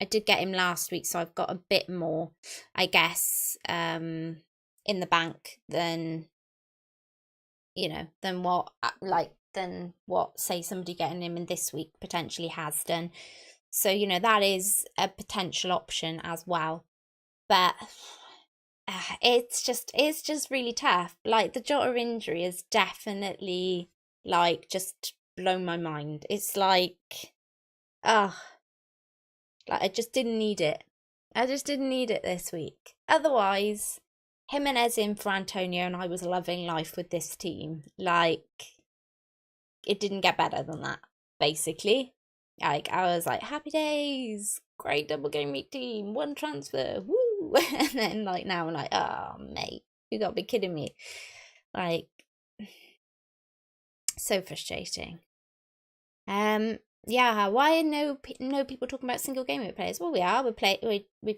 I did get him last week, so I've got a bit more, I guess, in the bank than, you know, than what say somebody getting him in this week potentially has done. So, you know, that is a potential option as well. But it's just really tough. Like, the Jota injury is definitely like just blown my mind. It's like, like I just didn't need it. I just didn't need it this week. Otherwise, Jimenez in for Antonio, and I was loving life with this team. Like, it didn't get better than that, basically. Like, I was like, happy days, great double game week team, 1 transfer, woo! And then, like, now I'm like, oh, mate, you gotta be kidding me. Like, so frustrating. Yeah, why no people talking about single game week players? Well, we are. We've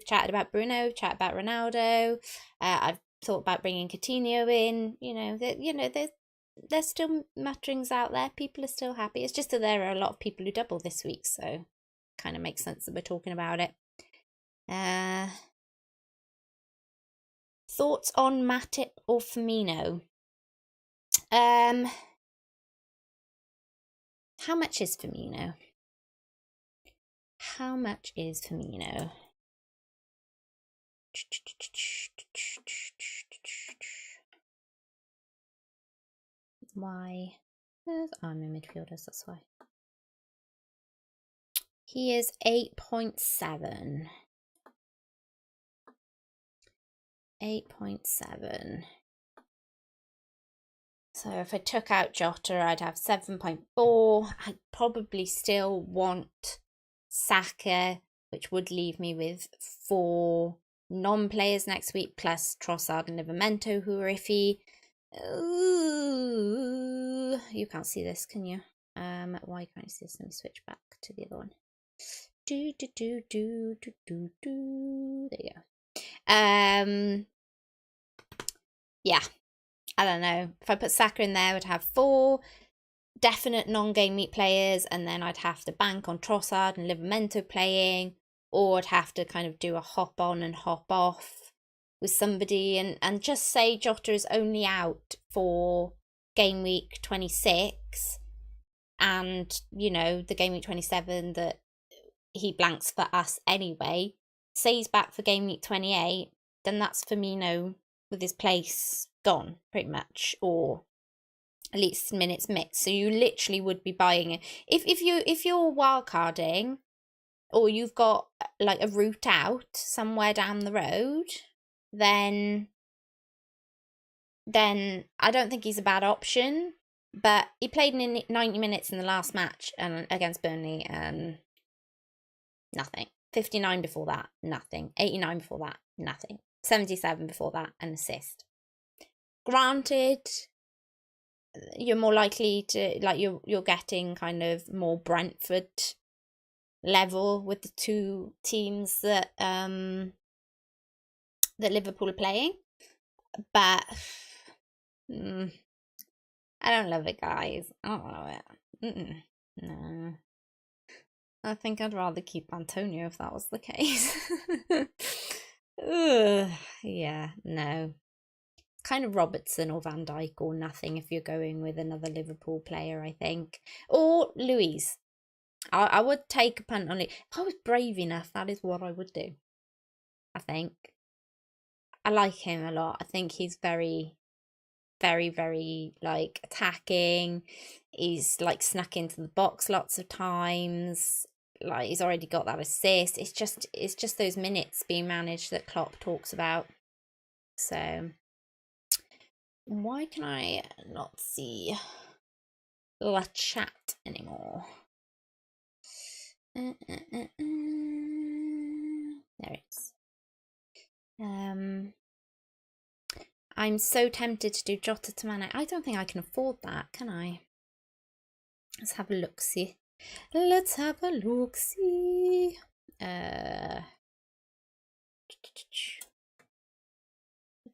chatted about Bruno, we've chatted about Ronaldo. I've thought about bringing Coutinho in. There's still mutterings out there. People are still happy. It's just that there are a lot of people who double this week, so kind of makes sense that we're talking about it. Thoughts on Matip or Firmino? How much is Firmino? How much is Firmino? Why? I'm in midfielders, that's why. He is 8.7. 8.7. So if I took out Jota, I'd have 7.4. I'd probably still want Saka, which would leave me with 4 non-players next week, plus Trossard and Livramento, who are iffy. Ooh, you can't see this, can you? Why can't you see this? Let me switch back to the other one. There you go. Yeah, I don't know. If I put Saka in there, I'd have 4 definite non-game week players, and then I'd have to bank on Trossard and Livramento playing, or I'd have to kind of do a hop on and hop off with somebody and just say Jota is only out for game week 26 and, you know, the game week 27 that he blanks for us anyway, say he's back for game week 28, then that's Firmino with his place gone, pretty much, or at least minutes mixed. So you literally would be buying it. If you're wildcarding, or you've got like a route out somewhere down the road, then I don't think he's a bad option. But he played in 90 minutes in the last match and against Burnley and nothing. 59 before that, nothing. 89 before that, nothing. 77 before that, an assist. Granted, you're more likely to, like, you're getting kind of more Brentford level with the two teams that that Liverpool are playing, but I don't love it, guys. I don't love it. No, I think I'd rather keep Antonio if that was the case. Yeah, no. Kind of Robertson or Van Dijk or nothing if you're going with another Liverpool player, I think, or Luis. I would take a punt on it. If I was brave enough, that is what I would do. I think. I like him a lot. I think he's very, very, very, like, attacking. He's, like, snuck into the box lots of times. Like, he's already got that assist. It's just those minutes being managed that Klopp talks about. So, why can I not see the chat anymore? There it is. I'm so tempted to do Jota to Mane. I don't think I can afford that, can I? Let's have a look-see. Let's have a look-see. The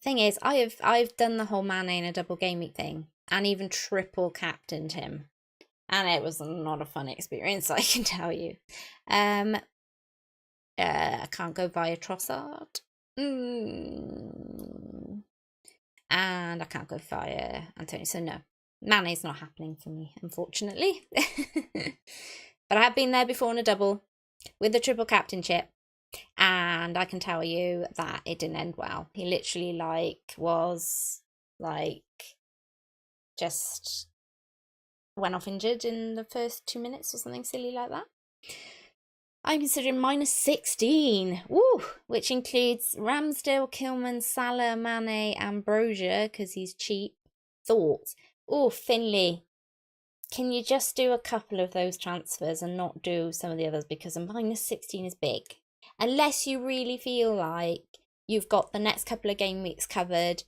thing is, I've done the whole Mane in a double game week thing, and even triple captained him, and it was not a fun experience, I can tell you. I can't go via Trossard. And I can't go via Antonio, so no. Mane's not happening for me, unfortunately. But I have been there before on a double with the triple captainship, and I can tell you that it didn't end well. He literally was just went off injured in the first 2 minutes or something silly like that. I'm considering -16, woo, which includes Ramsdale, Kilman, Salah, Mane, Ambrosia, because he's cheap. Thoughts. Oh, Finley, can you just do a couple of those transfers and not do some of the others, because a -16 is big. Unless you really feel like you've got the next couple of game weeks covered,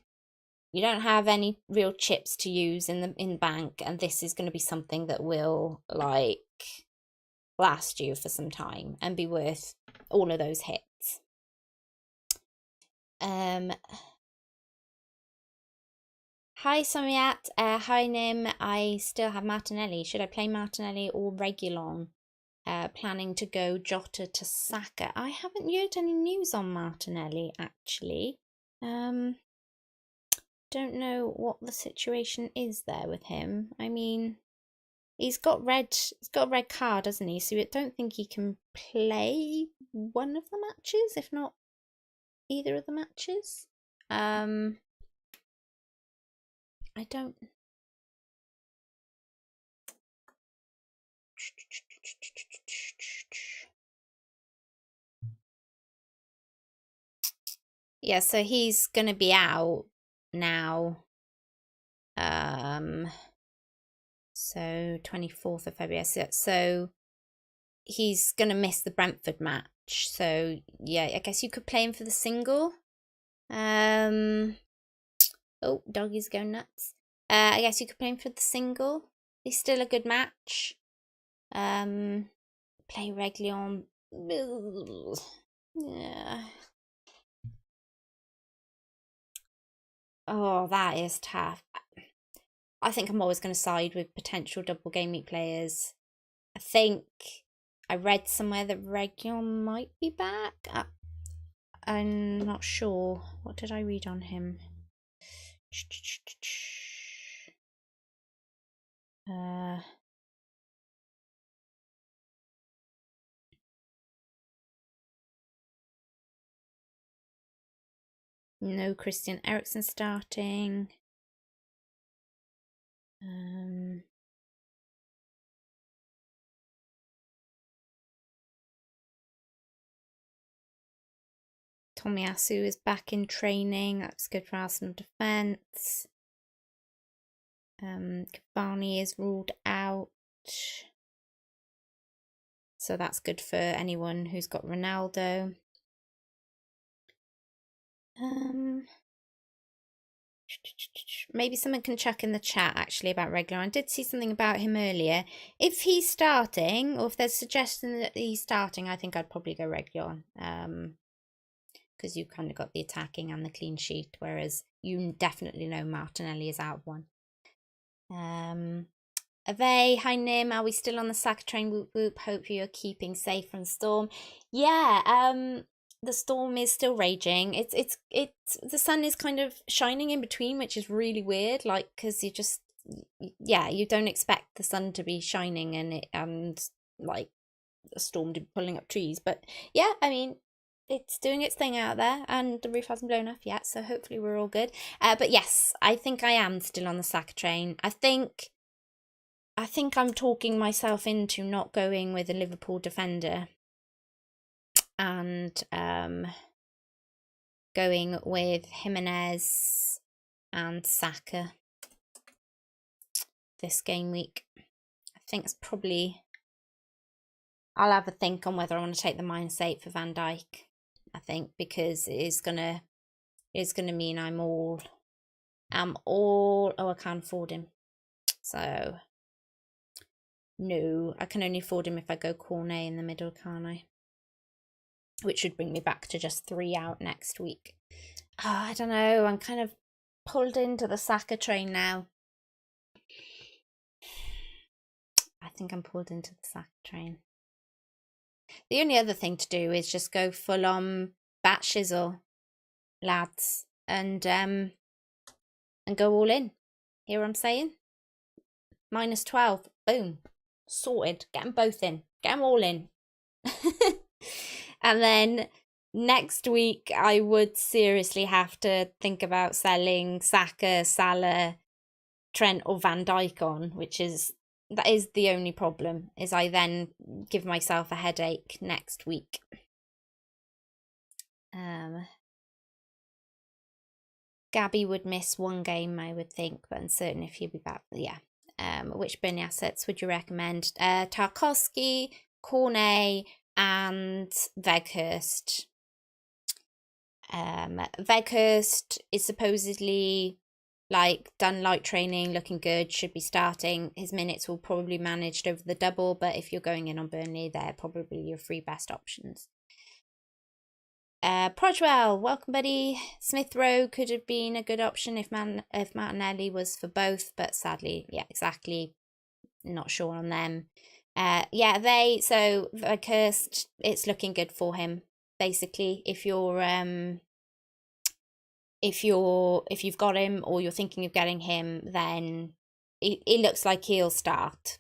you don't have any real chips to use in the bank, and this is going to be something that will, like, last you for some time and be worth all of those hits. Hi Samiat, hi Nim. I still have Martinelli. Should I play Martinelli or Reguilon? Planning to go Jota to Saka. I haven't heard any news on Martinelli, actually. Don't know what the situation is there with him. I mean, he's got a red card, hasn't he? So I don't think he can play one of the matches, if not either of the matches. I don't. Yeah, so he's gonna be out now. So 24th of February. So he's gonna miss the Brentford match. So yeah, I guess you could play him for the single. Oh, doggy's going nuts. I guess you could play him for the single. He's still a good match. Play Reguilon. Yeah. Oh, that is tough. I think I'm always going to side with potential double game week players. I think I read somewhere that Reguilon might be back. I'm not sure. What did I read on him? No Christian Eriksen starting. Tomiyasu is back in training. That's good for Arsenal defence. Cavani is ruled out. So that's good for anyone who's got Ronaldo. Maybe someone can chuck in the chat actually about Reguilón. I did see something about him earlier. If he's starting, or if there's suggestion that he's starting, I think I'd probably go Reguilón. Because you kind of got the attacking and the clean sheet, whereas you definitely know Martinelli is out one. Ave, hi Nim, are we still on the Saka train? Whoop whoop. Hope you're keeping safe from storm. Yeah, the storm is still raging. It's the sun is kind of shining in between, which is really weird. Like, because you don't expect the sun to be shining and like a storm to be pulling up trees. But yeah, I mean, it's doing its thing out there, and the roof hasn't blown off yet, so hopefully we're all good. But yes, I think I am still on the Saka train. I think I'm talking myself into not going with a Liverpool defender and going with Jimenez and Saka this game week. I think it's probably... I'll have a think on whether I want to take the -8 for Van Dijk. I think because it is gonna mean I'm all oh, I can't afford him. So no, I can only afford him if I go Cornet in the middle, can't I? Which should bring me back to just 3 out next week. Oh, I don't know, I'm kind of pulled into the Saka train now. I think I'm pulled into the Saka train. The only other thing to do is just go full on bat shizzle, lads, and go all in. Hear what I'm saying? -12, boom, sorted. Get them both in. Get them all in. And then next week, I would seriously have to think about selling Saka, Salah, Trent, or Van Dijk on, that is the only problem, is I then give myself a headache next week. Gabby would miss 1 game, I would think, but uncertain if he'll be back. Yeah. Which Burnley assets would you recommend? Tarkowski, Cornet, and Weghorst. Weghorst is supposedly done light training, looking good, should be starting. His minutes will probably be managed over the double, but if you're going in on Burnley, they're probably your 3 best options. Projwell, welcome buddy. Smith Rowe could have been a good option if Martinelli was for both, but sadly, yeah, exactly, not sure on them. So Weghorst, it's looking good for him. Basically, if you've got him or you're thinking of getting him, then it looks like he'll start,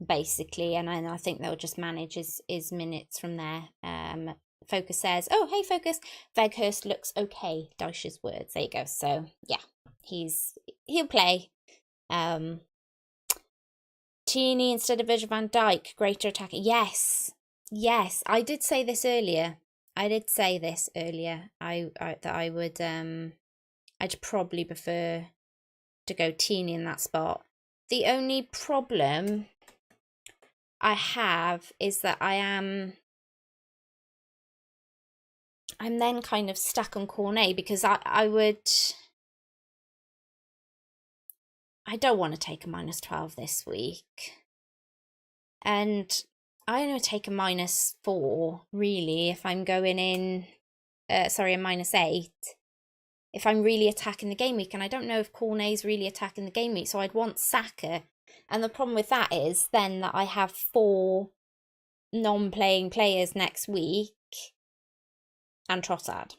basically, and I think they'll just manage his minutes from there. Focus says, oh hey Focus, Weghorst looks okay, Dyche's words. There you go. So yeah, he'll play. Tierney instead of Virgil van Dijk, greater attacker. Yes, I did say this earlier. That I would I'd probably prefer to go Tierney in that spot. The only problem I have is that I'm then kind of stuck on Cornet, because I don't want to take a -12 this week, and I only take a -4 really if I'm going in a -8 if I'm really attacking the game week, and I don't know if Cornet's really attacking the game week, so I'd want Saka. And the problem with that is then that I have 4 non-playing players next week, and Trossard.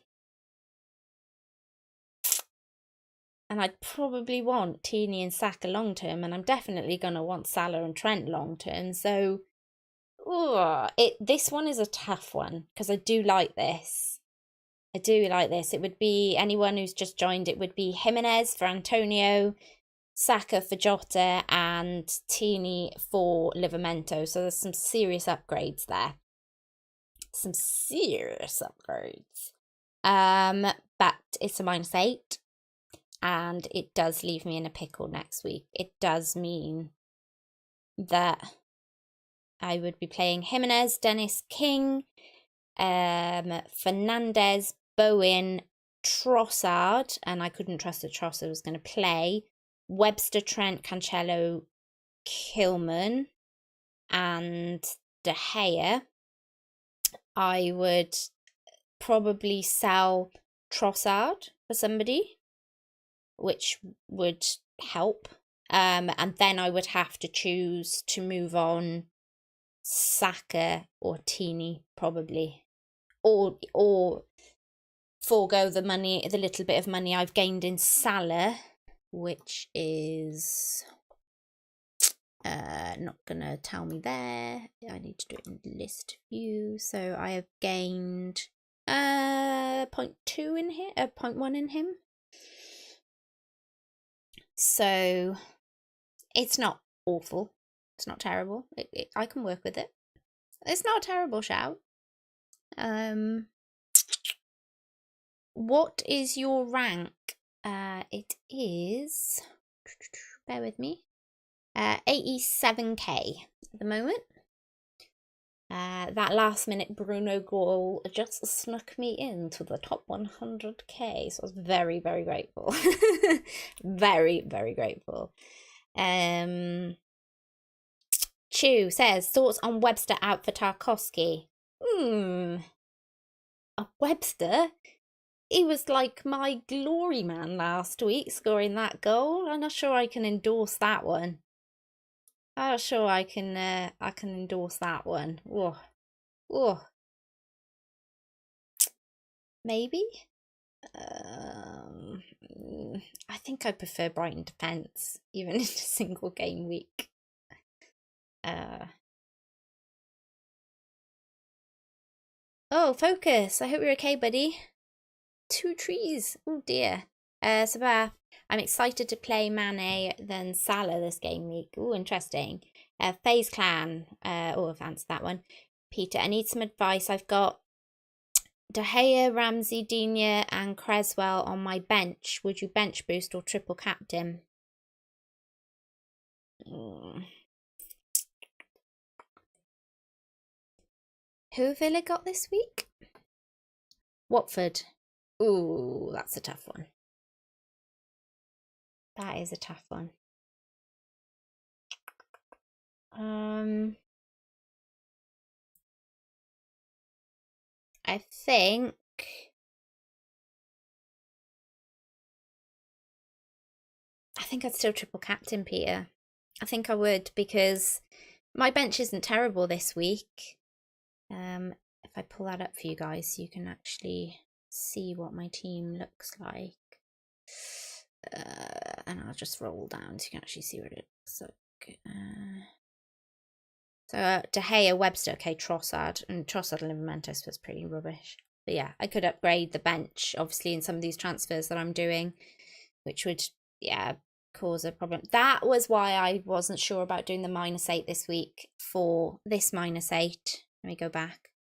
And I'd probably want Tierney and Saka long term, and I'm definitely going to want Salah and Trent long term. So, this one is a tough one because I do like this. I do like this. It would be anyone who's just joined. It would be Jimenez for Antonio, Saka for Jota, and Tierney for Livramento. So there's some serious upgrades there. Some serious upgrades. But it's a -8. And it does leave me in a pickle next week. It does mean that I would be playing Jimenez, Dennis King, Fernandes, Bowen, Trossard, and I couldn't trust that Trossard was going to play, Webster, Trent, Cancelo, Heung-min, and De Gea. I would probably sell Trossard for somebody, which would help. And then I would have to choose to move on Saka or Tierney, probably. Or forego the money, the little bit of money I've gained in Salah, which is not gonna tell me there. I need to do it in list view. So I have gained 0.2 in here, 0.1 in him. So it's not awful. It's not terrible. I can work with it. It's not a terrible shout. What is your rank? It is, bear with me, 87k at the moment. That last minute Bruno goal just snuck me into the top 100k, so I was very, very grateful. Very, very grateful. Chew says, thoughts on Webster out for Tarkowski? A Webster? He was like my glory man last week, scoring that goal. I'm not sure I can endorse that one. I'm not sure I can endorse that one. Oh. Maybe? I think I prefer Brighton defence, even in a single game week. Oh, focus. I hope you're okay, buddy. 2 trees. Oh dear. Sabah, I'm excited to play Mane than Salah this game week. Oh, interesting. FaZe Clan. I've answered that one. Peter, I need some advice. I've got De Gea, Ramsey, Digne, and Creswell on my bench. Would you bench boost or triple captain? Who have Villa got this week? Watford. Ooh, that's a tough one. That is a tough one. I think I'd still triple captain Peter. I think I would, because my bench isn't terrible this week. If I pull that up for you guys, so you can actually see what my team looks like. And I'll just roll down so you can actually see what it looks like. So De Gea, Webster, okay, Trossard, and Trossard and Livramento was pretty rubbish. But yeah, I could upgrade the bench, obviously, in some of these transfers that I'm doing, which would, yeah, cause a problem. That was why I wasn't sure about doing the -8 this week for this -8. Let me go back.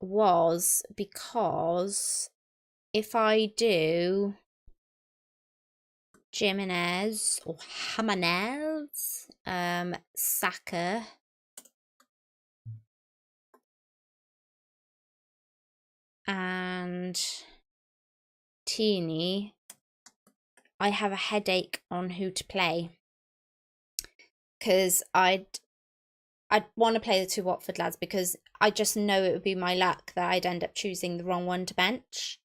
Was because if I do Jimenez or Jimenez, Saka, and Tierney, I have a headache on who to play, because I'd want to play the 2 Watford lads, because I just know it would be my luck that I'd end up choosing the wrong one to bench.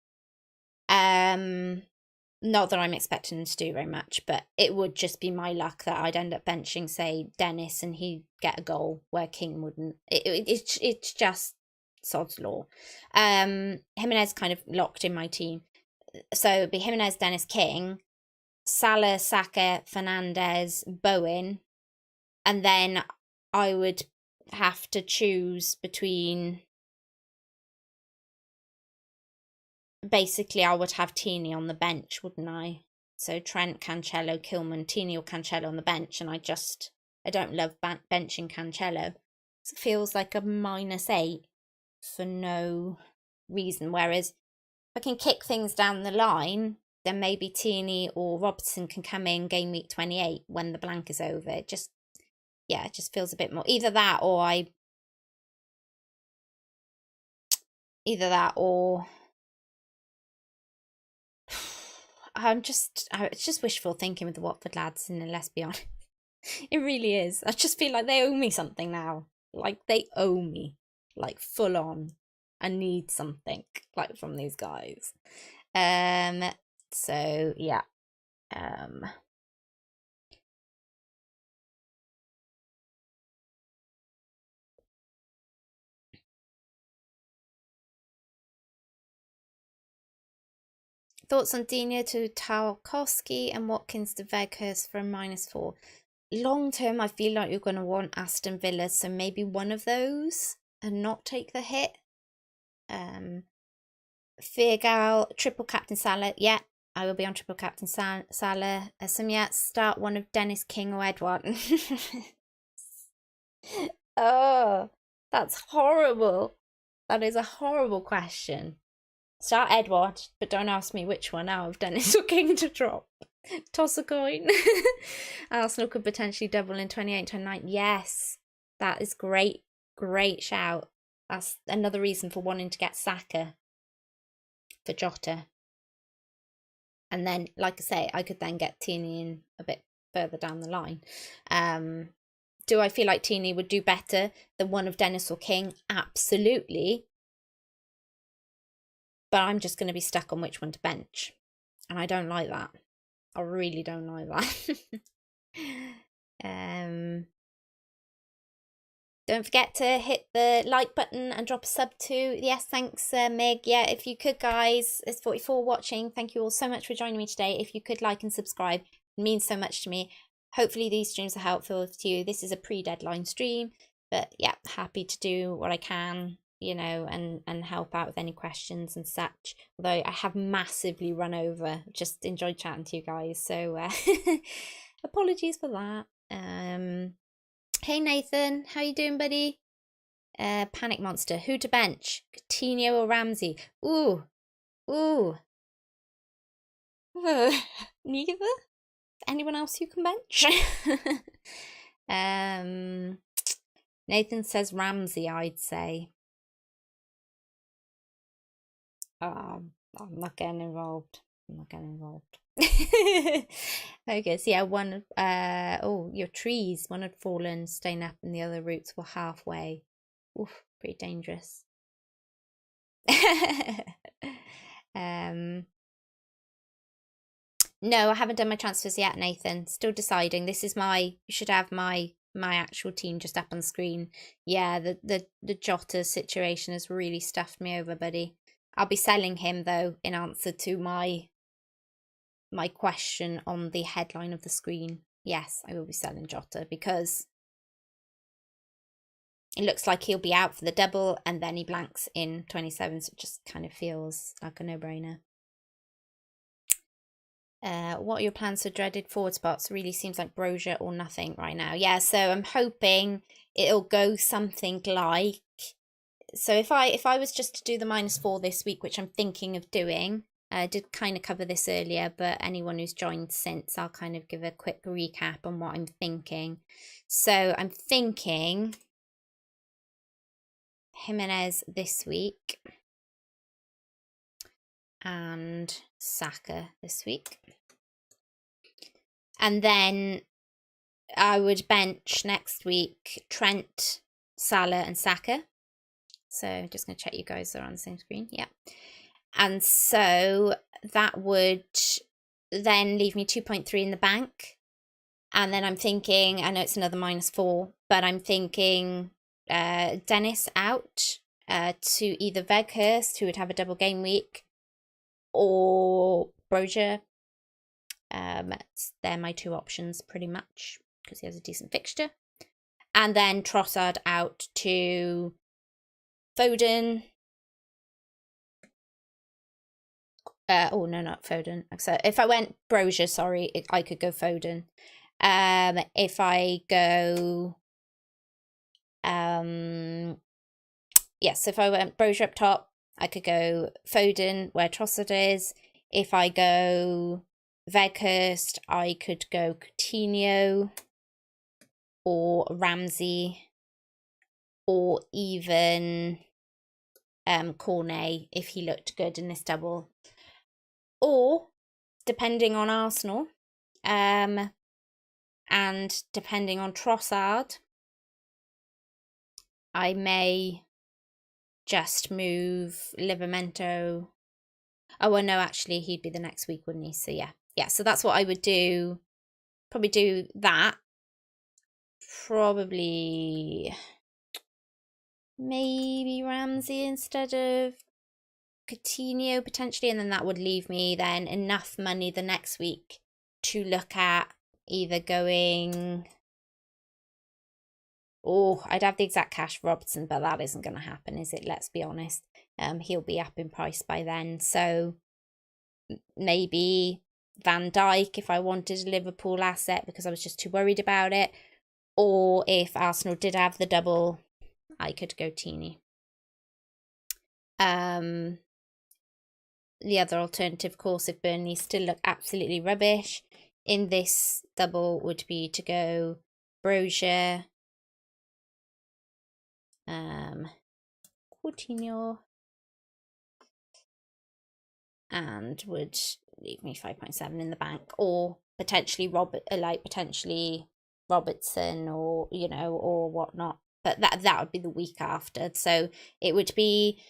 Not that I'm expecting him to do very much, but it would just be my luck that I'd end up benching, say, Dennis, and he'd get a goal where King wouldn't. It's just sod's law. Jimenez kind of locked in my team. So it'd be Jimenez, Dennis, King, Salah, Saka, Fernandes, Bowen, and then I would have to choose between... Basically, I would have Tini on the bench, wouldn't I? So Trent, Cancelo, Kilman, Tini or Cancelo on the bench, and I don't love benching Cancelo. So it feels like a -8 for no reason. Whereas if I can kick things down the line, then maybe Tini or Robertson can come in game week 28 when the blank is over. It just feels a bit more. Either that or it's just wishful thinking with the Watford lads, and let's be honest. It really is. I just feel like they owe me something now. Like, they owe me. Like, full on. I need something, like, from these guys. So, yeah. Thoughts on Dina to Tarkowski and Watkins to Weghorst for a -4. Long term, I feel like you're going to want Aston Villa, so maybe one of those and not take the hit. Firgal, triple captain Salah. Yeah, I will be on triple captain Salah. Start one of Dennis, King or Edward. Oh, that's horrible. That is a horrible question. Start Edward, but don't ask me which one out of Dennis or King to drop. Toss a coin. Arsenal could potentially double in 28-29. Yes, that is great. Great shout. That's another reason for wanting to get Saka for Jota. And then, like I say, I could then get Tini in a bit further down the line. Do I feel like Tini would do better than one of Dennis or King? Absolutely. But I'm just going to be stuck on which one to bench. And I don't like that. I really don't like that. Don't forget to hit the like button and drop a sub too. Yes, thanks, Meg. Yeah, if you could, guys, it's 44 watching. Thank you all so much for joining me today. If you could like and subscribe, it means so much to me. Hopefully these streams are helpful to you. This is a pre-deadline stream, but yeah, happy to do what I can, you know, and help out with any questions and such. Although I have massively run over. Just enjoyed chatting to you guys, so apologies for that. Hey Nathan, how you doing, buddy? Panic Monster, who to bench? Coutinho or Ramsey? Ooh. Neither. Anyone else you can bench? Nathan says Ramsey, I'd say. I'm not getting involved. Okay, so yeah, your trees, one had fallen, staying up, and the other roots were halfway. Oof, pretty dangerous. No, I haven't done my transfers yet, Nathan. Still deciding. This is you should have my actual team just up on screen. Yeah, the Jota situation has really stuffed me over, buddy. I'll be selling him though, in answer to my question on the headline of the screen. Yes, I will be selling Jota because it looks like he'll be out for the double and then he blanks in 27, so it just kind of feels like a no-brainer. What are your plans for dreaded forward spots? Really seems like Brozier or nothing right now. Yeah, so I'm hoping it'll go something like... So if I was just to do the -4 this week, which I'm thinking of doing, I did kind of cover this earlier, but anyone who's joined since, I'll kind of give a quick recap on what I'm thinking. So I'm thinking Jimenez this week and Saka this week. And then I would bench next week Trent, Salah and Saka. So I'm just going to check you guys are on the same screen. Yeah. And so that would then leave me 2.3 in the bank. And then I'm thinking, I know it's another -4, but I'm thinking Dennis out to either Weghorst, who would have a double game week, or Brozier. They're my two options pretty much, because he has a decent fixture. And then Trossard out to Foden. Oh, no, not Foden. So if I went Brozier, sorry, I could go Foden. If I go... yes, if I went Brozier up top, I could go Foden where Trossard is. If I go Weghorst, I could go Coutinho or Ramsey, or even Cornet if he looked good in this double. Or, depending on Arsenal, and depending on Trossard, I may just move Livramento. Oh, well, no, actually, he'd be the next week, wouldn't he? So, yeah. Yeah, so that's what I would do. Probably do that. Probably maybe Ramsey instead of Coutinho, potentially. And then that would leave me then enough money the next week to look at either going... Oh, I'd have the exact cash for Robertson, but that isn't going to happen, is it? Let's be honest. He'll be up in price by then. So maybe Van Dijk if I wanted a Liverpool asset because I was just too worried about it. Or if Arsenal did have the double, I could go Teeny. The other alternative, of course, if Burnley still look absolutely rubbish in this double, would be to go Brozier, Coutinho, and would leave me 5.7 in the bank, or potentially Robertson, or or whatnot. But that would be the week after. So it would be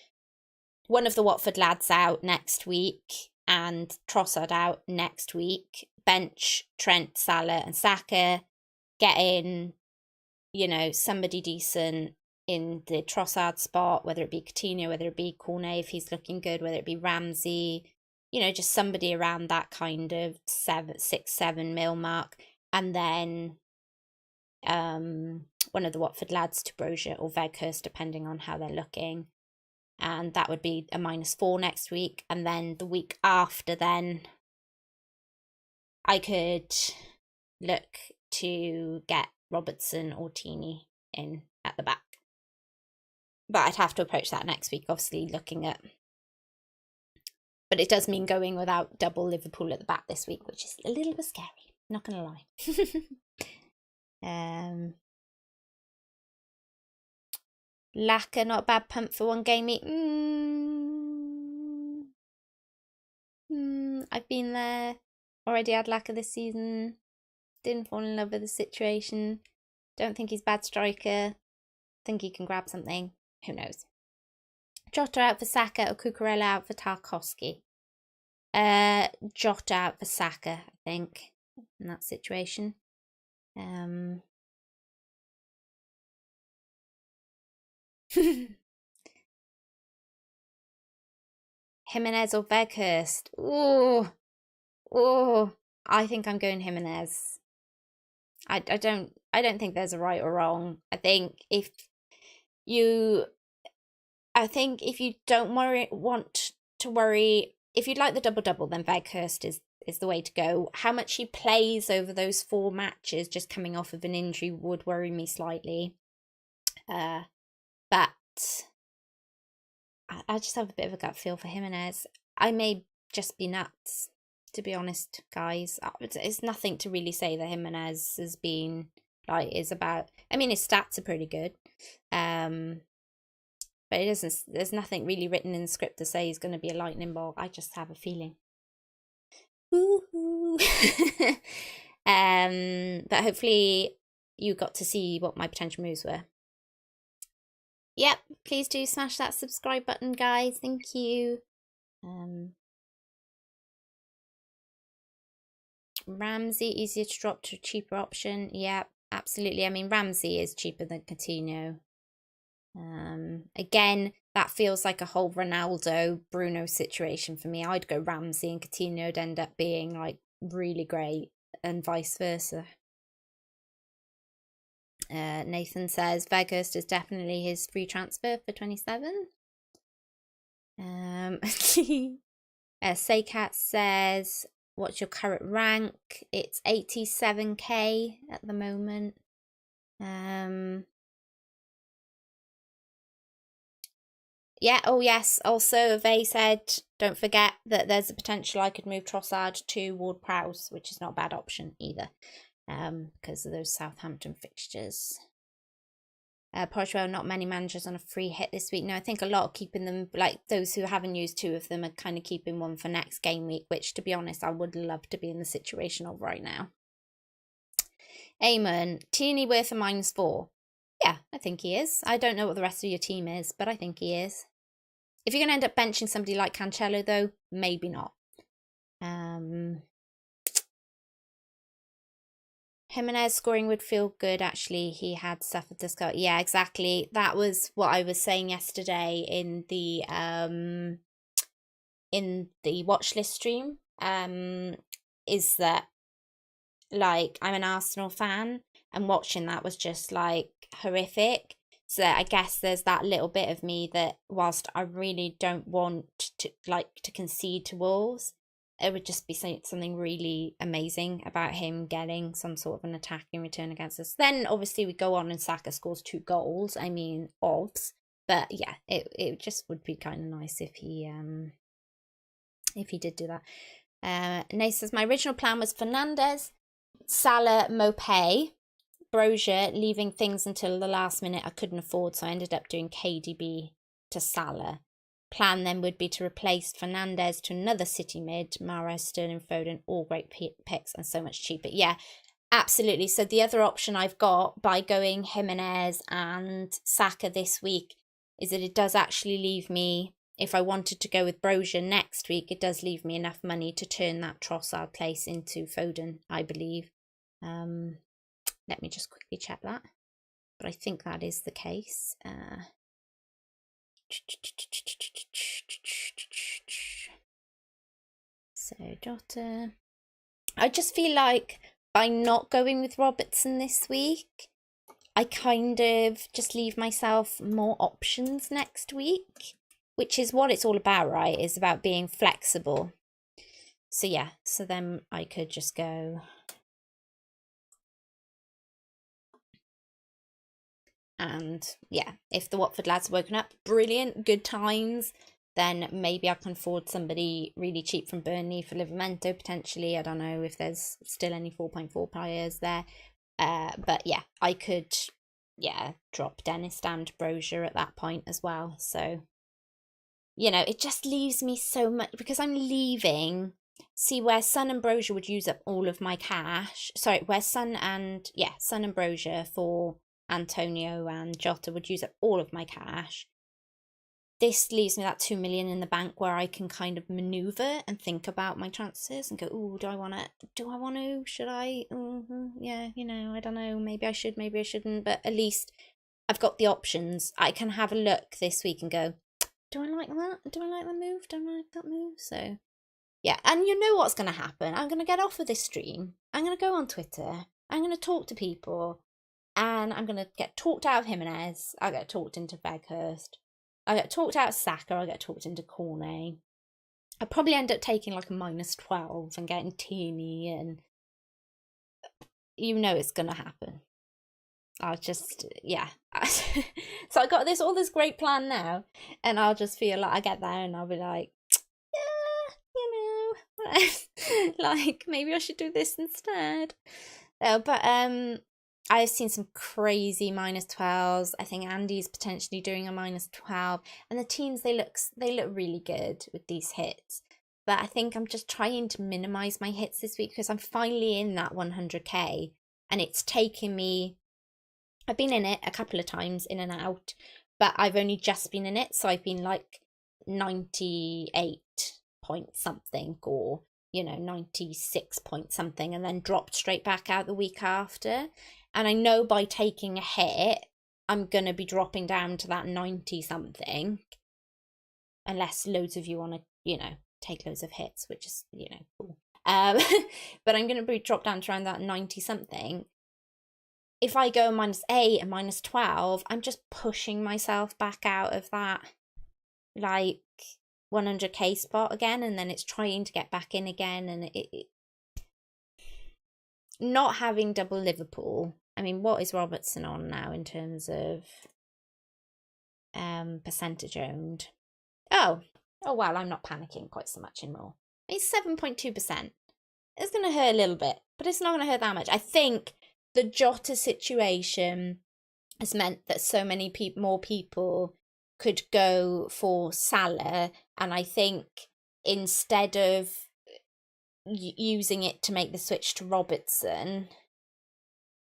one of the Watford lads out next week and Trossard out next week. Bench Trent, Salah, and Saka. Get in, somebody decent in the Trossard spot, whether it be Coutinho, whether it be Cornet if he's looking good, whether it be Ramsey, just somebody around that kind of 6-7 mil mark. And then one of the Watford lads to Brozier or Weghorst, depending on how they're looking. And that would be a -4 next week. And then the week after then, I could look to get Robertson or Teeny in at the back. But I'd have to approach that next week, obviously looking at... But it does mean going without double Liverpool at the back this week, which is a little bit scary, not going to lie. Laka, not a bad punt for one game week. I've been there. Already had Laka this season. Didn't fall in love with the situation. Don't think he's a bad striker. Think he can grab something. Who knows? Jota out for Saka or Cucurella out for Tarkowski? Jota out for Saka, I think, in that situation. Jimenez or Weghorst? Oh, I think I'm going Jimenez. I don't think there's a right or wrong. I think if you don't want to worry, if you'd like the double, then Weghorst is the way to go. How much he plays over those 4 matches, just coming off of an injury, would worry me slightly. But I just have a bit of a gut feel for Jimenez. I may just be nuts, to be honest, guys. It's nothing to really say that Jimenez has been, is about... I mean, his stats are pretty good. But it doesn't... There's nothing really written in the script to say he's going to be a lightning bolt. I just have a feeling. Woohoo! But hopefully you got to see what my potential moves were. Yep, please do smash that subscribe button, guys. Thank you. Ramsey, easier to drop to a cheaper option. Yeah, absolutely. I mean, Ramsey is cheaper than Coutinho. Again, that feels like a whole Ronaldo Bruno situation for me. I'd go Ramsey and Coutinho would end up being like really great, and vice versa. Nathan says Weghorst is definitely his free transfer for 27. Saycat says, what's your current rank? It's 87k at the moment. Yeah, oh yes, also Vey said, don't forget that there's a potential I could move Trossard to Ward-Prowse, which is not a bad option either, because of those Southampton fixtures. Portugal, not many managers on a free hit this week. No, I think a lot are keeping them, like those who haven't used 2 of them are kind of keeping one for next game week, which to be honest, I would love to be in the situation of right now. Eamon, Tierney worth a -4. Yeah, I think he is. I don't know what the rest of your team is, but I think he is. If you're going to end up benching somebody like Cancelo, though, maybe not. Jimenez scoring would feel good, actually. He had suffered this goal. Yeah, exactly. That was what I was saying yesterday in the watch list stream. Is that, like, I'm an Arsenal fan, and watching that was just, like, horrific. So I guess there's that little bit of me that, whilst I really don't want to concede to Wolves, it would just be something really amazing about him getting some sort of an attacking return against us. Then obviously we go on and Saka scores 2 goals. I mean, odds. But yeah, it just would be kind of nice if he did do that. Nace says, my original plan was Fernandes, Salah, Mopé, Brozier, leaving things until the last minute I couldn't afford, so I ended up doing KDB to Salah. Plan then would be to replace Fernandes to another City mid, Mahrez, Sterling, Foden, all great picks and so much cheaper. Yeah, absolutely. So the other option I've got by going Jimenez and Saka this week is that it does actually leave me, if I wanted to go with Brozier next week, it does leave me enough money to turn that Trossard place into Foden, I believe. Let me just quickly check that. But I think that is the case. So Jota. I just feel like by not going with Robertson this week, I kind of just leave myself more options next week, which is what it's all about, right? It's about being flexible. So yeah, so then I could just go... And yeah, if the Watford lads are woken up, brilliant, good times. Then maybe I can afford somebody really cheap from Burnley for Livramento, potentially. I don't know if there's still any 4.4 players there. But yeah, I could, drop Dennis down to Brozier at that point as well. So, you know, it just leaves me so much, because I'm leaving... See, where Son and Brozier would use up all of my cash. Sorry, where Son and Brozier for Antonio and Jota would use up all of my cash. This leaves me that 2 million in the bank where I can kind of maneuver and think about my transfers and go, oh, do I want to, should I, yeah, you know, I don't know, maybe I should, maybe I shouldn't, but at least I've got the options. I can have a look this week and go, do I like that? Do I like the move? Don't I like that move? So, yeah, and you know what's going to happen. I'm going to get off of this stream. I'm going to go on Twitter. I'm going to talk to people. And I'm going to get talked out of Jimenez. I'll get talked into Weghorst. I'll get talked out of Saka. I'll get talked into Cornet. I'll probably end up taking like a -12 and getting Tierney, and you know it's going to happen. I'll just, yeah. So I got all this great plan now, and I'll just feel like I get there and I'll be like, yeah, you know, like maybe I should do this instead. But I've seen some crazy -12s. I think Andy's potentially doing a -12, and the teams, they look really good with these hits. But I think I'm just trying to minimize my hits this week because I'm finally in that 100k, and it's taken me. I've been in it a couple of times, in and out, but I've only just been in it, so I've been like 98 point something or 96 point something and then dropped straight back out the week after. And I know by taking a hit, I'm going to be dropping down to that 90 something. Unless loads of you want to, take loads of hits, which is, cool. But I'm going to be dropped down to around that 90 something. If I go -8 and -12, I'm just pushing myself back out of that, 100k spot again, and then it's trying to get back in again. And it not having double Liverpool. I mean, what is Robertson on now in terms of percentage owned? Oh well, I'm not panicking quite so much anymore. It's 7.2%. It's going to hurt a little bit, but it's not going to hurt that much. I think the Jota situation has meant that so many more people could go for Salah, and I think instead of using it to make the switch to Robertson,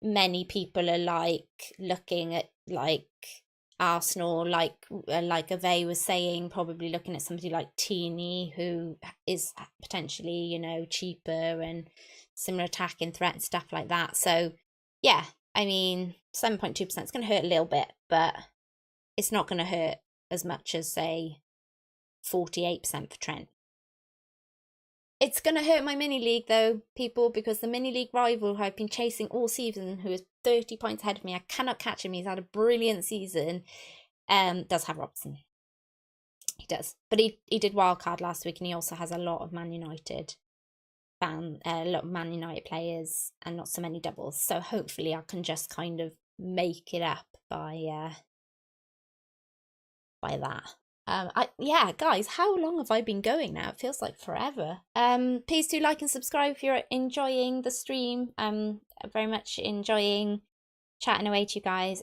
many people are looking at Arsenal, like Ave was saying, probably looking at somebody like Tierney, who is potentially cheaper and similar attacking threat and stuff like that. So yeah, I mean 7.2% is going to hurt a little bit, but it's not going to hurt as much as say 48% for Trent. It's going to hurt my mini league though, people, because the mini league rival who I've been chasing all season, who is 30 points ahead of me, I cannot catch him. He's had a brilliant season. Does have Robson. He does, but he did wildcard last week, and he also has a lot of Man United a lot of Man United players and not so many doubles. So hopefully I can just kind of make it up by that. Yeah, guys, how long have I been going now? It feels like forever. Please do like and subscribe if you're enjoying the stream. I'm very much enjoying chatting away to you guys.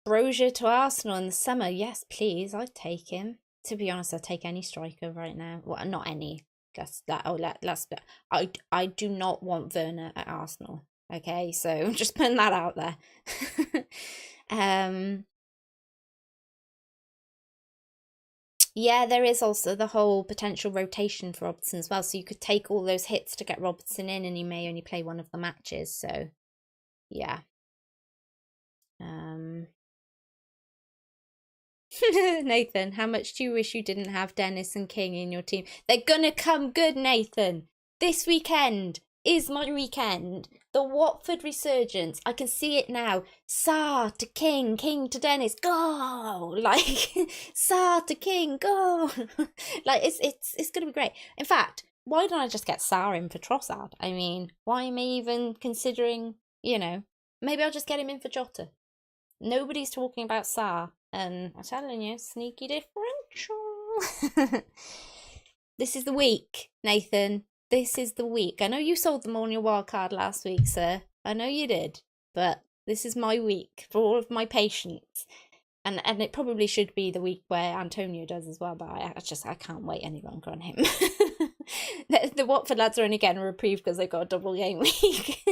Brozier to Arsenal in the summer. Yes, please. I'd take him. To be honest, I'd take any striker right now. Well, not any. Just that. I do not want Werner at Arsenal. Okay, so I'm just putting that out there. Yeah, there is also the whole potential rotation for Robertson as well. So you could take all those hits to get Robertson in, and he may only play one of the matches. So, yeah. Nathan, how much do you wish you didn't have Dennis and King in your team? They're gonna come good, Nathan. This weekend is my weekend. The Watford resurgence. I can see it now. Sarr to King, King to Dennis, go! Sarr to King, go! It's gonna be great. In fact, why don't I just get Sarr in for Trossard? I mean, why am I even considering, maybe I'll just get him in for Jota. Nobody's talking about Sarr. And I'm telling you, sneaky differential. This is the week, Nathan. This is the week. I know you sold them on your wildcard last week, sir. I know you did. But this is my week for all of my patience. And it probably should be the week where Antonio does as well, but I can't wait any longer on him. The Watford lads are only getting a reprieve because they've got a double game week.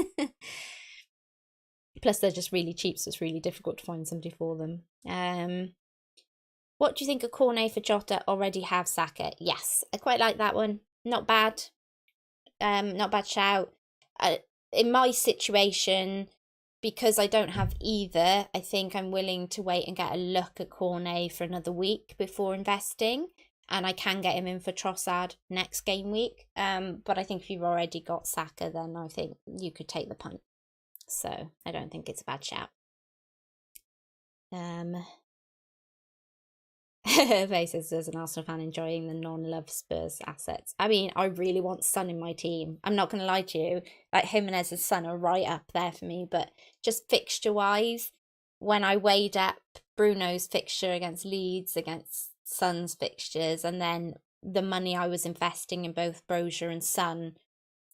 Plus, they're just really cheap, so it's really difficult to find somebody for them. What do you think of Cornet for Jota? Already have Saka. Yes, I quite like that one. Not bad. Not bad shout. In my situation, because I don't have either, I think I'm willing to wait and get a look at Cornet for another week before investing. And I can get him in for Trossard next game week. But I think if you've already got Saka, then I think you could take the punt. So I don't think it's a bad shout. Faces as an Arsenal fan enjoying the non-love Spurs assets. I mean, I really want Son in my team. I'm not going to lie to you. Jimenez and Son are right up there for me. But just fixture-wise, when I weighed up Bruno's fixture against Leeds, against Son's fixtures, and then the money I was investing in both Brozier and Son,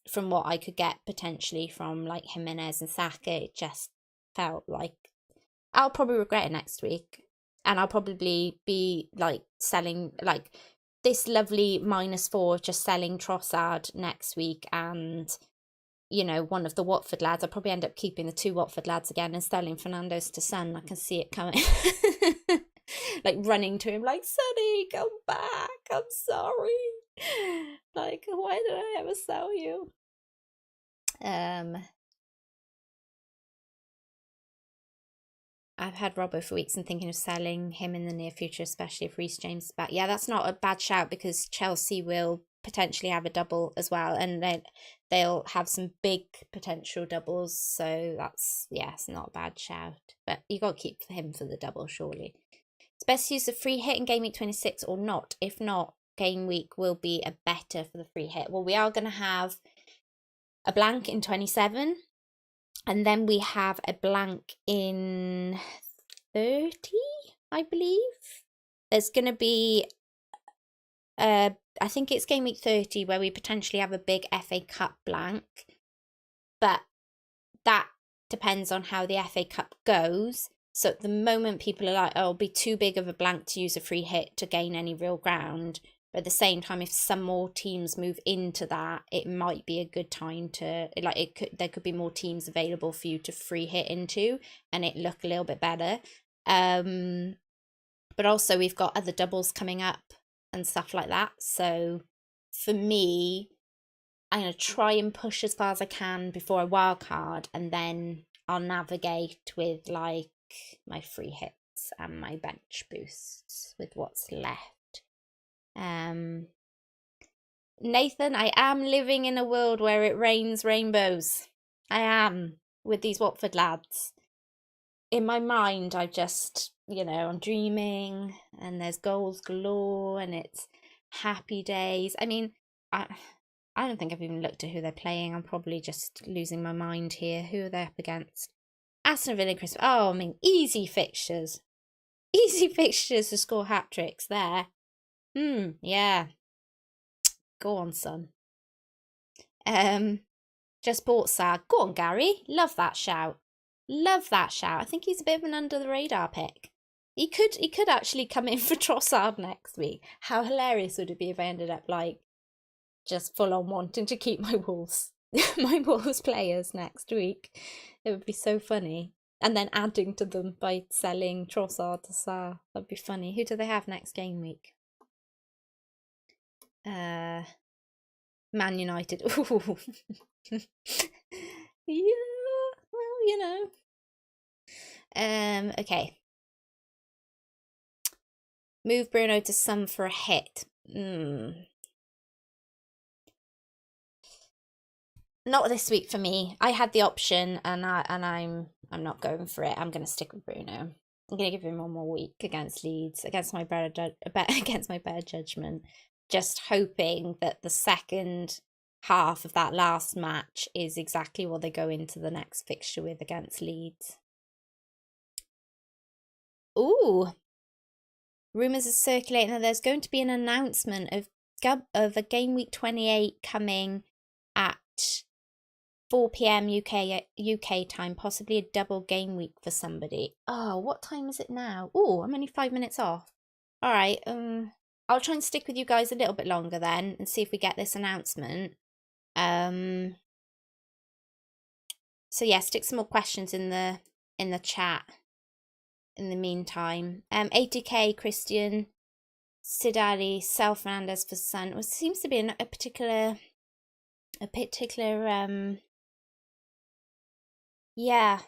from what I could get potentially from Jimenez and Saka, it just felt like I'll probably regret it next week. And I'll probably be selling this lovely -4, just selling Trossard next week and you know, one of the Watford lads. I'll probably end up keeping the 2 Watford lads again and selling Fernandes to Son. I can see it coming. Like running to him like, Sonny, come back. I'm sorry. Like, why did I ever sell you? I've had Robbo for weeks and thinking of selling him in the near future, especially if Reece James is back. Yeah, that's not a bad shout because Chelsea will potentially have a double as well, and they'll have some big potential doubles. So that's, yeah, it's not a bad shout. But you got to keep him for the double, surely. It's best to use the free hit in Game Week 26 or not. If not, Game Week will be a better for the free hit. Well, we are going to have a blank in 27. And then we have a blank in 30, I believe. There's going to be, I think it's Game Week 30 where we potentially have a big FA Cup blank. But that depends on how the FA Cup goes. So at the moment, people are like, oh, it'll be too big of a blank to use a free hit to gain any real ground. But at the same time, if some more teams move into that, it might be a good time to, like, there could be more teams available for you to free hit into and it look a little bit better. But also we've got other doubles coming up and stuff like that. So for me, I'm going to try and push as far as I can before I wildcard, and then I'll navigate with like my free hits and my bench boosts with what's left. Nathan, I am living in a world where it rains rainbows. I am, with these Watford lads. In my mind, I just, you know, I'm dreaming and there's goals galore and it's happy days. I mean, I don't think I've even looked at who they're playing. I'm probably just losing my mind here. Who are they up against? Aston Villa, Chris. Oh, I mean, easy fixtures. Easy fixtures to score hat-tricks there. Yeah. Go on, son. Just bought Sag. Go on, Gary. Love that shout. Love that shout. I think he's a bit of an under the radar pick. He could actually come in for Trossard next week. How hilarious would it be if I ended up like just full on wanting to keep my Wolves players next week? It would be so funny. And then adding to them by selling Trossard to Sa. That'd be funny. Who do they have next game week? Man United. Ooh. Yeah, well, you know. Okay. Move Bruno to some for a hit. Not this week for me. I had the option and I'm not going for it. I'm gonna stick with Bruno. I'm gonna give him one more week against Leeds, against my better judgment. Just hoping that the second half of that last match is exactly what they go into the next fixture with against Leeds. Ooh. Rumours are circulating that there's going to be an announcement of a Game Week 28 coming at 4 PM UK time, possibly a double game week for somebody. Oh, what time is it now? Oh, I'm only 5 minutes off. All right, I'll try and stick with you guys a little bit longer then and see if we get this announcement. So yeah, stick some more questions in the chat in the meantime. 80k Christian, Sidali, Sel Fernandes for Son. Well, seems to be a particular yeah.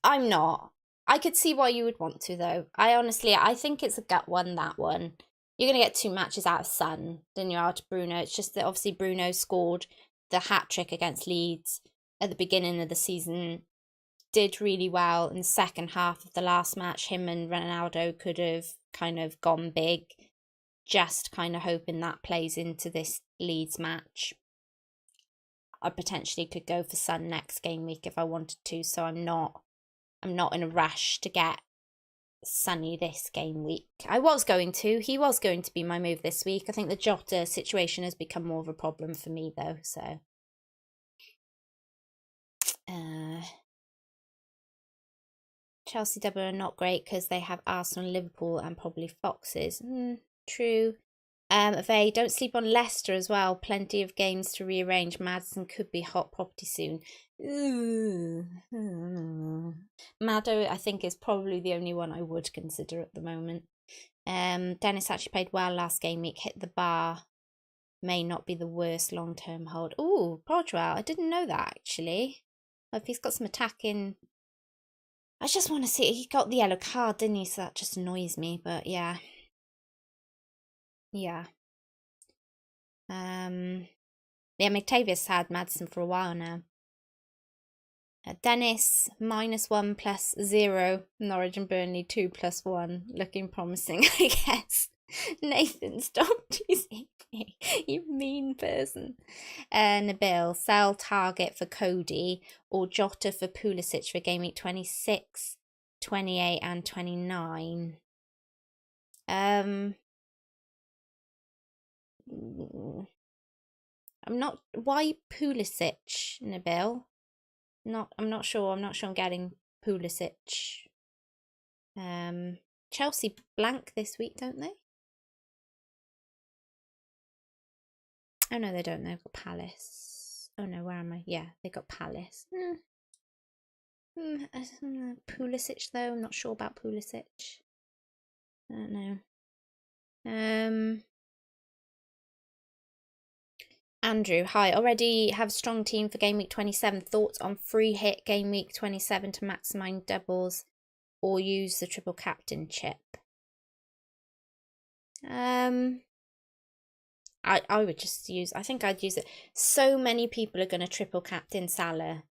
I'm not. I could see why you would want to though. I think it's a gut one, that one. You're going to get 2 matches out of Son than you are to Bruno. It's just that obviously Bruno scored the hat-trick against Leeds at the beginning of the season. Did really well in the second half of the last match. Him and Ronaldo could have kind of gone big. Just kind of hoping that plays into this Leeds match. I potentially could go for Son next game week if I wanted to, so I'm not in a rush to get Sonny this game week. He was going to be my move this week. I think the Jota situation has become more of a problem for me though, so Chelsea double are not great because they have Arsenal, Liverpool and probably Foxes. True. They don't sleep on Leicester as well. Plenty of games to rearrange. Madison could be hot property soon. Ooh. Maddo, I think, is probably the only one I would consider at the moment. Dennis actually played well last game week. Hit the bar. May not be the worst long-term hold. Ooh, Portugal. I didn't know that, actually. If he's got some attacking... I just want to see... He got the yellow card, didn't he? So that just annoys me, but yeah. Yeah. Yeah, McTavish had Madison for a while now. Dennis, -1 + 0. Norwich and Burnley, 2 + 1. Looking promising, I guess. Nathan, stop teasing me. You mean person. Nabil, sell Target for Cody or Jota for Pulisic for game week 26, 28 and 29. I'm not... Why Pulisic, Nabil? I'm not sure I'm getting Pulisic. Chelsea blank this week, don't they? Oh no, they don't. They've got Palace. Oh no, where am I? Yeah, they got Palace. Pulisic though, I'm not sure about Pulisic. I don't know. Andrew, hi. Already have a strong team for game week 27. Thoughts on free hit game week 27 to maximise doubles or use the triple captain chip? I would just use... I think I'd use it. So many people are going to triple captain Salah.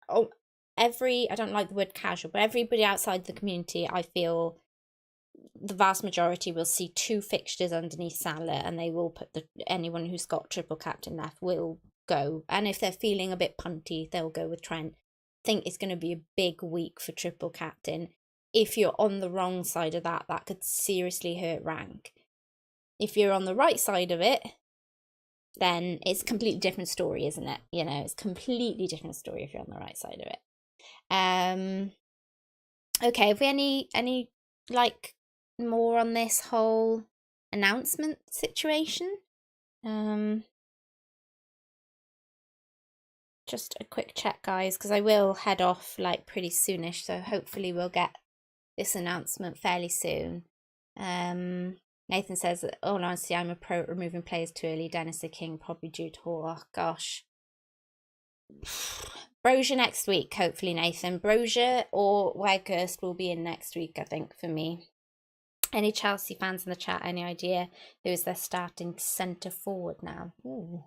Oh, I don't like the word casual, but everybody outside the community, I feel the vast majority will see 2 fixtures underneath Salah, and they will put anyone who's got triple captain left will go. And if they're feeling a bit punty, they'll go with Trent. I think it's going to be a big week for triple captain. If you're on the wrong side of that, that could seriously hurt rank. If you're on the right side of it, then it's a completely different story, isn't it? You know, it's a completely different story if you're on the right side of it. Okay, have we any like more on this whole announcement situation? Just a quick check, guys, because I will head off like pretty soonish, so hopefully we'll get this announcement fairly soon. Nathan says, all honesty, I'm a pro at removing players too early. Dennis the King, probably due to... Oh, gosh. Brozier next week, hopefully, Nathan. Brozier or Weghurst will be in next week, I think, for me. Any Chelsea fans in the chat, any idea who is their starting centre forward now? Ooh.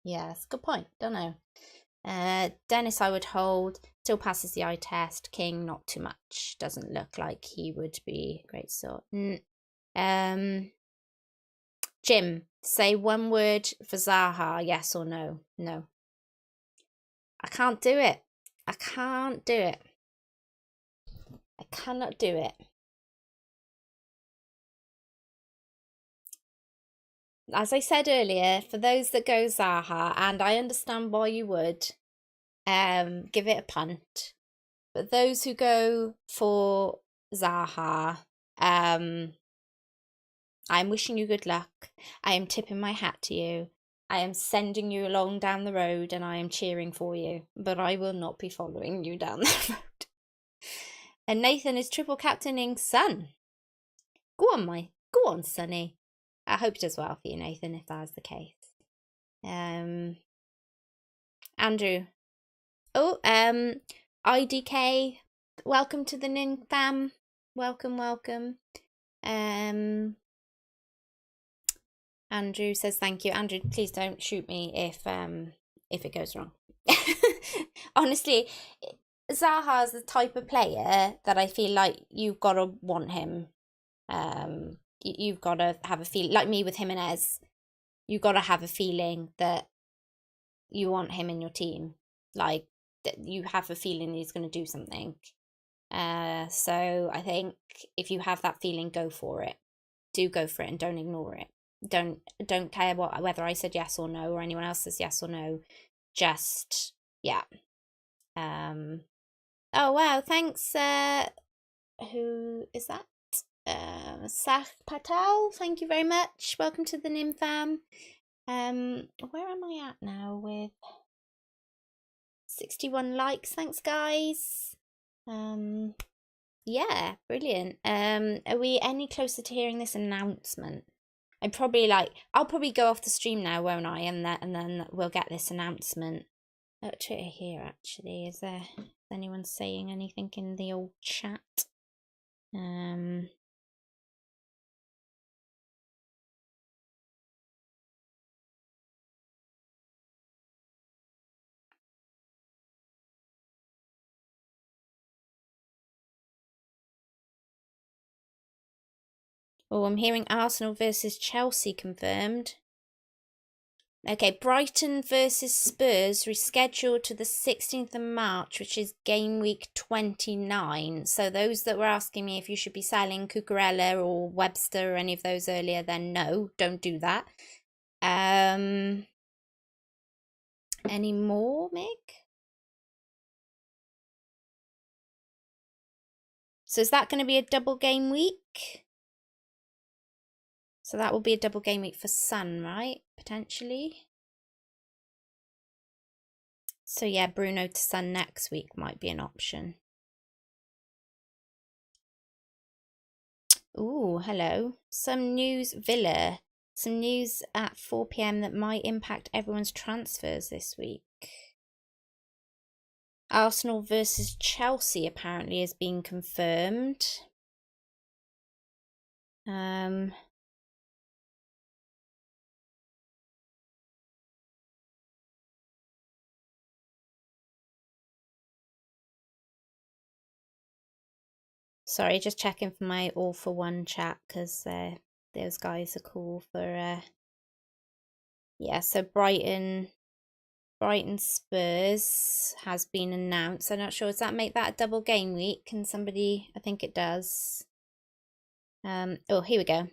Yeah, that's a good point. Don't know. Dennis, I would hold. Still passes the eye test. King, not too much. Doesn't look like he would be a great sort. Jim, say one word for Zaha, yes or no? No. I can't do it. I can't do it. I cannot do it. As I said earlier, for those that go Zaha, and I understand why you would, give it a punt. But those who go for Zaha, I'm wishing you good luck. I am tipping my hat to you. I am sending you along down the road and I am cheering for you. But I will not be following you down the road. And Nathan is triple captaining Son. Go on, Sonny. I hope it does well for you, Nathan, if that is the case. Andrew. Oh, IDK. Welcome to the Nin fam. Welcome. Andrew says thank you. Andrew, please don't shoot me if it goes wrong. Honestly, Zaha's the type of player that I feel like you've got to want him. You've got to have a feel like me with Jimenez. You've got to have a feeling that you want him in your team. Like that you have a feeling he's going to do something. So I think if you have that feeling, go for it. Do go for it and don't ignore it. Don't care whether I said yes or no or anyone else says yes or no. Just yeah. Oh wow, thanks. Who is that? Saf Patel, thank you very much. Welcome to the Nim fam. Where am I at now with 61 likes? Thanks, guys. Yeah, brilliant. Are we any closer to hearing this announcement? I'll probably go off the stream now, won't I? And then we'll get this announcement. Twitter here actually. Is there anyone saying anything in the old chat? Oh, I'm hearing Arsenal versus Chelsea confirmed. Okay, Brighton versus Spurs rescheduled to the 16th of March, which is game week 29. So those that were asking me if you should be selling Cucurella or Webster or any of those earlier, then no, don't do that. Any more, Mick? So is that going to be a double game week? So that will be a double game week for Son, right? Potentially. So yeah, Bruno to Son next week might be an option. Ooh, hello. Some news, Villa. Some news at 4 PM that might impact everyone's transfers this week. Arsenal versus Chelsea apparently has been confirmed. Sorry, just checking for my all for one chat because those guys are cool for yeah, so Brighton Spurs has been announced. I'm not sure, does that make that a double game week? Can somebody, I think it does. Oh, here we go.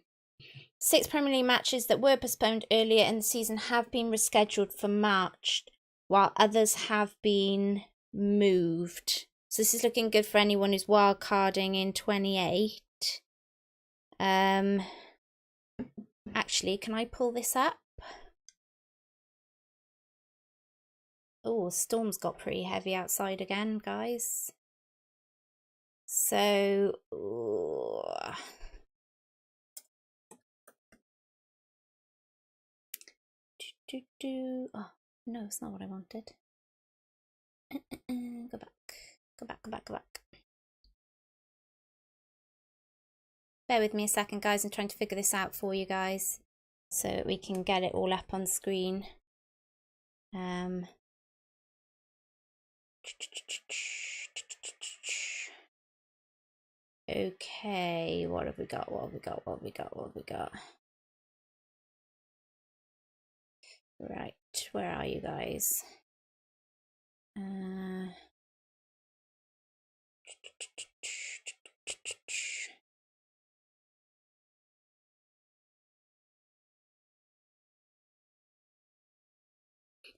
6 Premier League matches that were postponed earlier in the season have been rescheduled for March, while others have been moved. So this is looking good for anyone who's wildcarding in 28. Actually, can I pull this up? Oh, storm's got pretty heavy outside again, guys. So, oh, no, it's not what I wanted. Go back. Bear with me a second, guys. I'm trying to figure this out for you guys so we can get it all up on screen. Okay, what have we got? Right, where are you guys?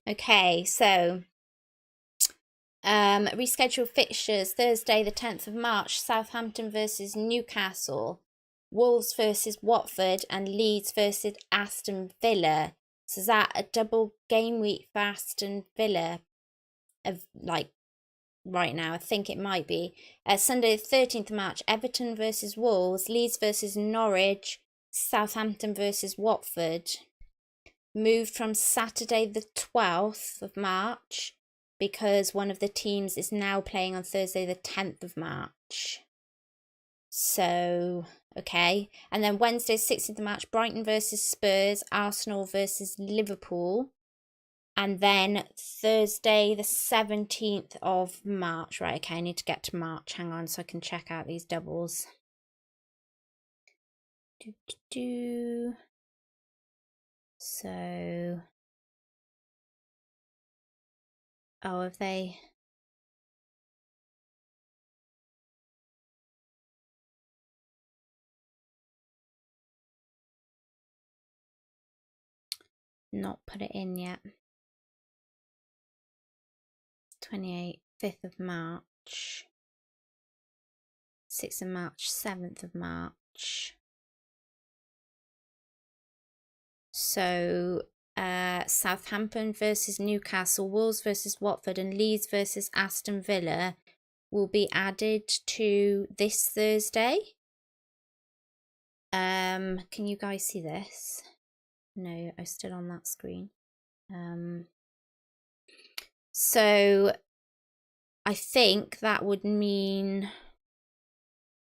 Okay, so rescheduled fixtures Thursday the 10th of March, Southampton versus Newcastle, Wolves versus Watford, and Leeds versus Aston Villa. So is that a double game week for Aston Villa? Like right now, I think it might be. Sunday the 13th of March, Everton versus Wolves, Leeds versus Norwich, Southampton versus Watford. Moved from Saturday the 12th of March because one of the teams is now playing on Thursday the 10th of March. So, okay. And then Wednesday 16th of March, Brighton versus Spurs, Arsenal versus Liverpool. And then Thursday the 17th of March. Right, okay, I need to get to March. Hang on so I can check out these doubles. So, oh, have they? Not put it in yet. 28th, 5th of March, 6th of March, 7th of March. So Southampton versus Newcastle, Wolves versus Watford, and Leeds versus Aston Villa will be added to this Thursday. Can you guys see this? No, I'm still on that screen. So I think that would mean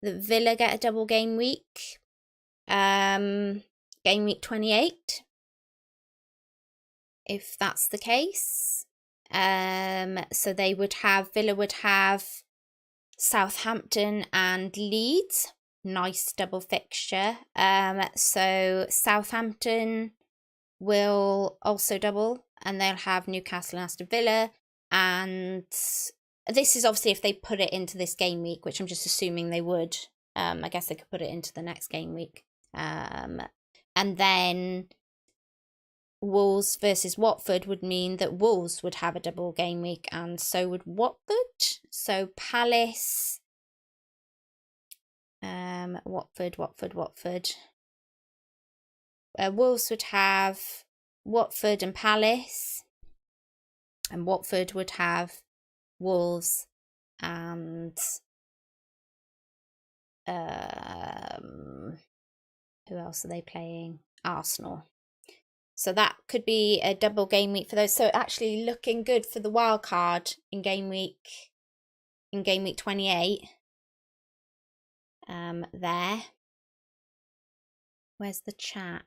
that Villa get a double game week. Game week 28. If that's the case. So they would have, Villa would have Southampton and Leeds. Nice double fixture. So Southampton will also double, and they'll have Newcastle and Aston Villa. And this is obviously if they put it into this game week, which I'm just assuming they would. I guess they could put it into the next game week. And then Wolves versus Watford would mean that Wolves would have a double game week, and so would Watford. So Palace, Watford. Wolves would have Watford and Palace, and Watford would have Wolves and who else are they playing? Arsenal. So that could be a double game week for those. So actually looking good for the wild card in game week 28. There. Where's the chat?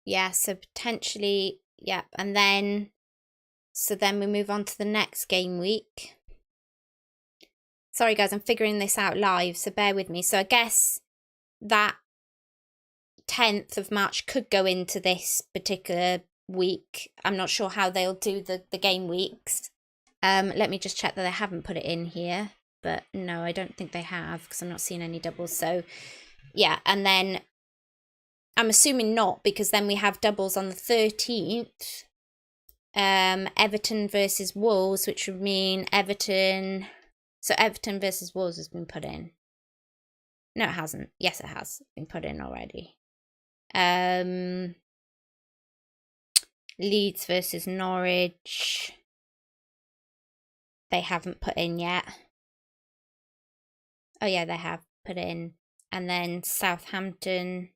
Yeah, so potentially, yeah, and then so then we move on to the next game week. Sorry guys, I'm figuring this out live, so bear with me. So I guess that 10th of March could go into this particular week. I'm not sure how they'll do the game weeks. Let me just check that they haven't put it in here. But no, I don't think they have, because I'm not seeing any doubles. So yeah, and then I'm assuming not, because then we have doubles on the 13th. Everton versus Wolves, which would mean Everton. So Everton versus Wolves has been put in. No, it hasn't. Yes, it has been put in already. Leeds versus Norwich. They haven't put in yet. Oh yeah, they have put in. And then Southampton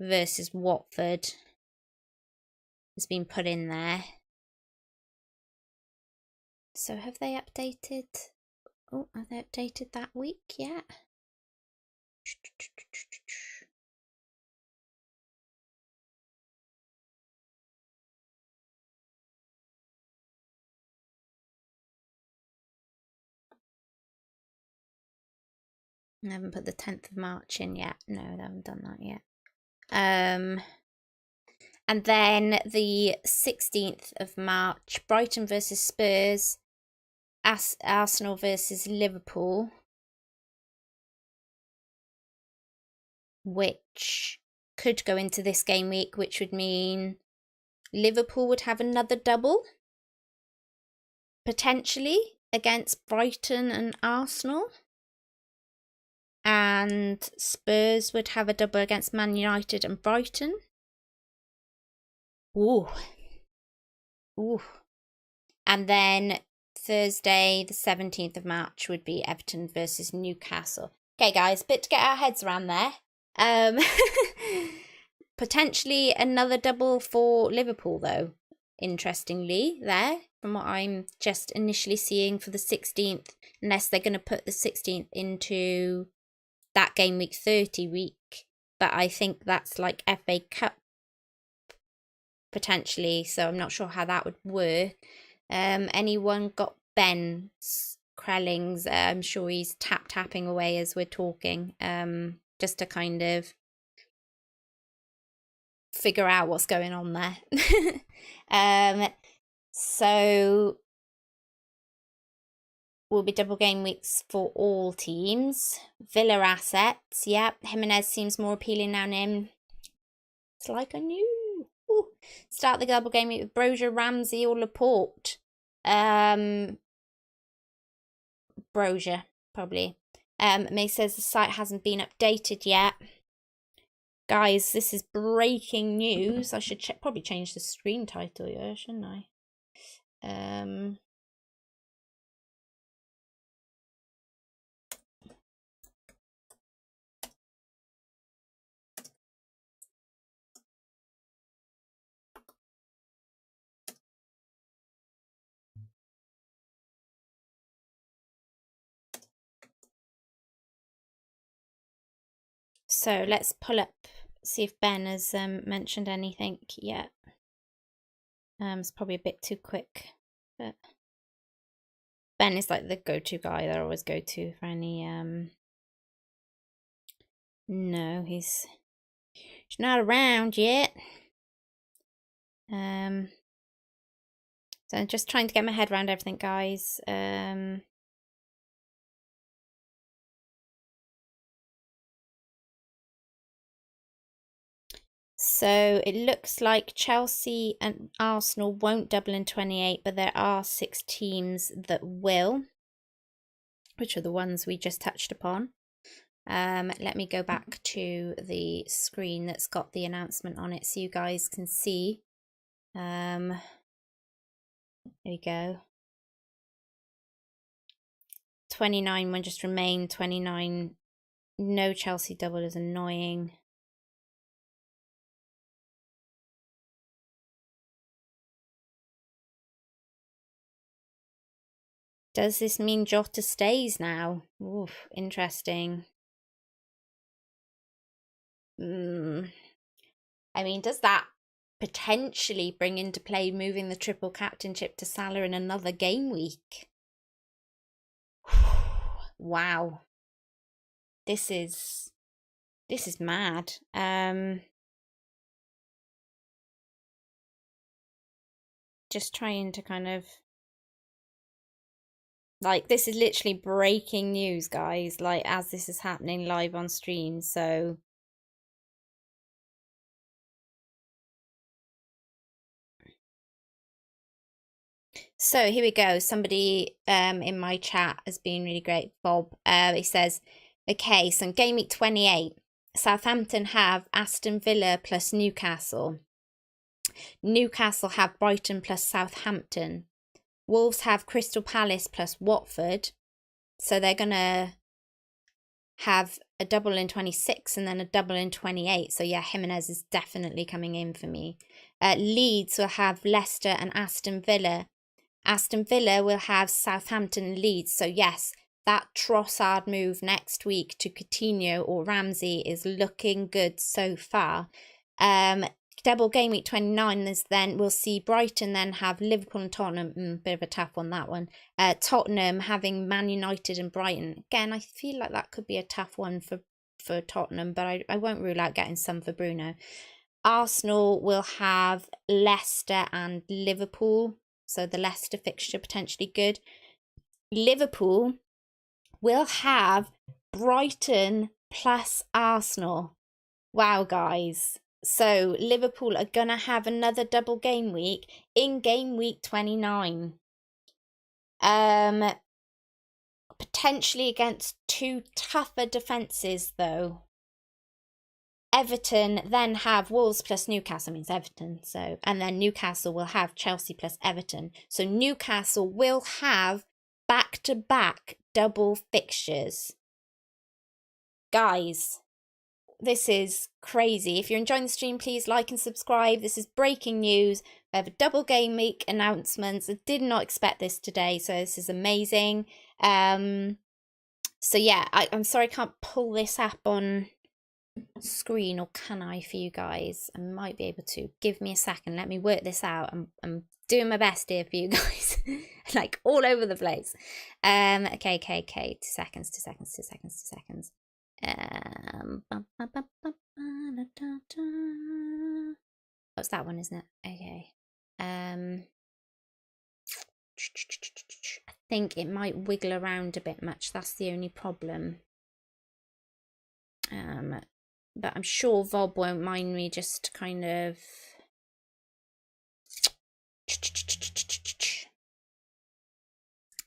versus Watford has been put in there. So have they updated? Oh, have they updated that week yet? I haven't put the 10th of March in yet. No, they haven't done that yet. And then the 16th of March, Brighton versus Spurs, Arsenal versus Liverpool, which could go into this game week, which would mean Liverpool would have another double, potentially, against Brighton and Arsenal. And Spurs would have a double against Man United and Brighton. Ooh. And then Thursday, the 17th of March, would be Everton versus Newcastle. Okay, guys, bit to get our heads around there. Potentially another double for Liverpool, though, interestingly, there, from what I'm just initially seeing for the 16th, unless they're going to put the 16th into that game week 30 week. But I think that's like FA Cup, potentially, so I'm not sure how that would work. Anyone got Ben's Krelling's? I'm sure he's tapping away as we're talking, just to kind of figure out what's going on there. So will be double game weeks for all teams. Villa assets, yep. Jimenez seems more appealing now, Nim. It's like I knew. Ooh. Start the double game week with Brozier, Ramsey, or Laporte. brochure, probably. May says the site hasn't been updated yet. Guys, this is breaking news. I should probably change the screen title, yeah, shouldn't I? So let's pull up, see if Ben has mentioned anything yet. It's probably a bit too quick, but Ben is like the go-to guy that I always go to for any no, he's not around yet. So I'm just trying to get my head around everything, guys. So it looks like Chelsea and Arsenal won't double in 28, but there are 6 teams that will, which are the ones we just touched upon. Let me go back to the screen that's got the announcement on it so you guys can see. There we go. 29 one just remained. 29, no Chelsea double is annoying. Does this mean Jota stays now? Oof, interesting. I mean, does that potentially bring into play moving the triple captainship to Salah in another game week? Wow. This is mad. Just trying to kind of, like, this is literally breaking news, guys, like, as this is happening live on stream. So here we go. Somebody in my chat has been really great, Bob. He says, okay, so in game week 28, Southampton have Aston Villa plus Newcastle. Newcastle have Brighton plus Southampton. Wolves have Crystal Palace plus Watford. So they're going to have a double in 26 and then a double in 28. So yeah, Jimenez is definitely coming in for me. Leeds will have Leicester and Aston Villa. Aston Villa will have Southampton and Leeds. So yes, that Trossard move next week to Coutinho or Ramsey is looking good so far. Double game week 29 is then we'll see Brighton then have Liverpool and Tottenham. Bit of a tough on that one. Tottenham having Man United and Brighton. Again, I feel like that could be a tough one for Tottenham, but I won't rule out getting some for Bruno. Arsenal will have Leicester and Liverpool. So the Leicester fixture potentially good. Liverpool will have Brighton plus Arsenal. Wow, guys. So Liverpool are going to have another double game week in game week 29. Potentially against 2 tougher defences, though. Everton then have Wolves plus Newcastle, means Everton. So, and then Newcastle will have Chelsea plus Everton. So Newcastle will have back-to-back double fixtures. Guys, this is crazy. If you're enjoying the stream, please like and subscribe. This is breaking news. We have a double game week announcements. I did not expect this today, so this is amazing. So yeah, I'm sorry I can't pull this up on screen, or can I for you guys? I might be able to. Give me a second. Let me work this out. I'm doing my best here for you guys. Like all over the place. Okay. 2 seconds. Oh, it's that one, isn't it? Okay. I think it might wiggle around a bit much. That's the only problem. But I'm sure Vob won't mind me just kind of...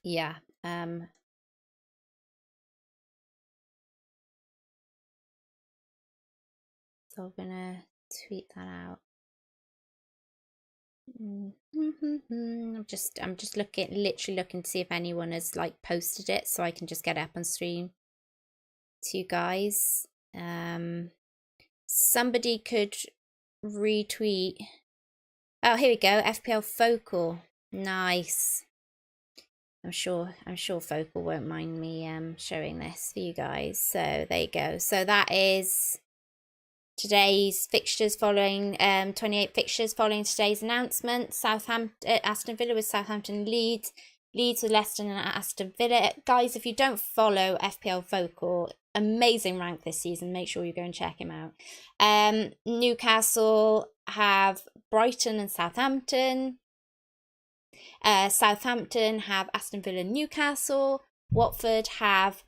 Yeah. So I'm gonna tweet that out. I'm just literally looking to see if anyone has like posted it, so I can just get up on stream to you guys. Somebody could retweet. Oh, here we go. FPL Focal. Nice. I'm sure Focal won't mind me showing this for you guys. So there you go. So that is today's fixtures following 28 fixtures following today's announcement. Aston Villa with Southampton, Leeds with Leicester and Aston Villa. Guys, if you don't follow FPL Focal, amazing rank this season, make sure you go and check him out. Newcastle have Brighton and Southampton. Southampton have Aston Villa and Newcastle. Watford have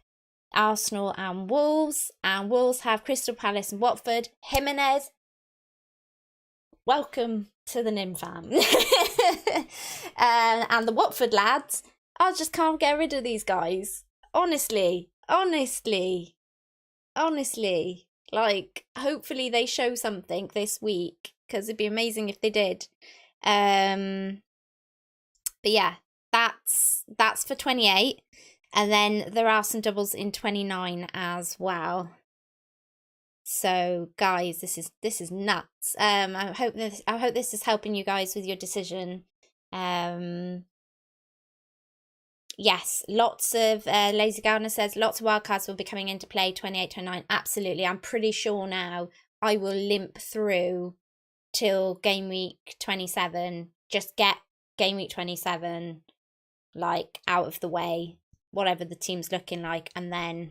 Arsenal and Wolves have Crystal Palace and Watford. Jimenez, welcome to the Nym fam. And the Watford lads, I just can't get rid of these guys. Honestly, like, hopefully they show something this week, because it'd be amazing if they did. But yeah, that's for 28. And then there are some doubles in 29 as well. So guys, this is nuts. I hope this is helping you guys with your decision. Yes, lots of Lazy Gardener says lots of wildcards will be coming into play 28, 29. Absolutely. I'm pretty sure now I will limp through till game week 27. Just get game week 27 like out of the way, whatever the team's looking like, and then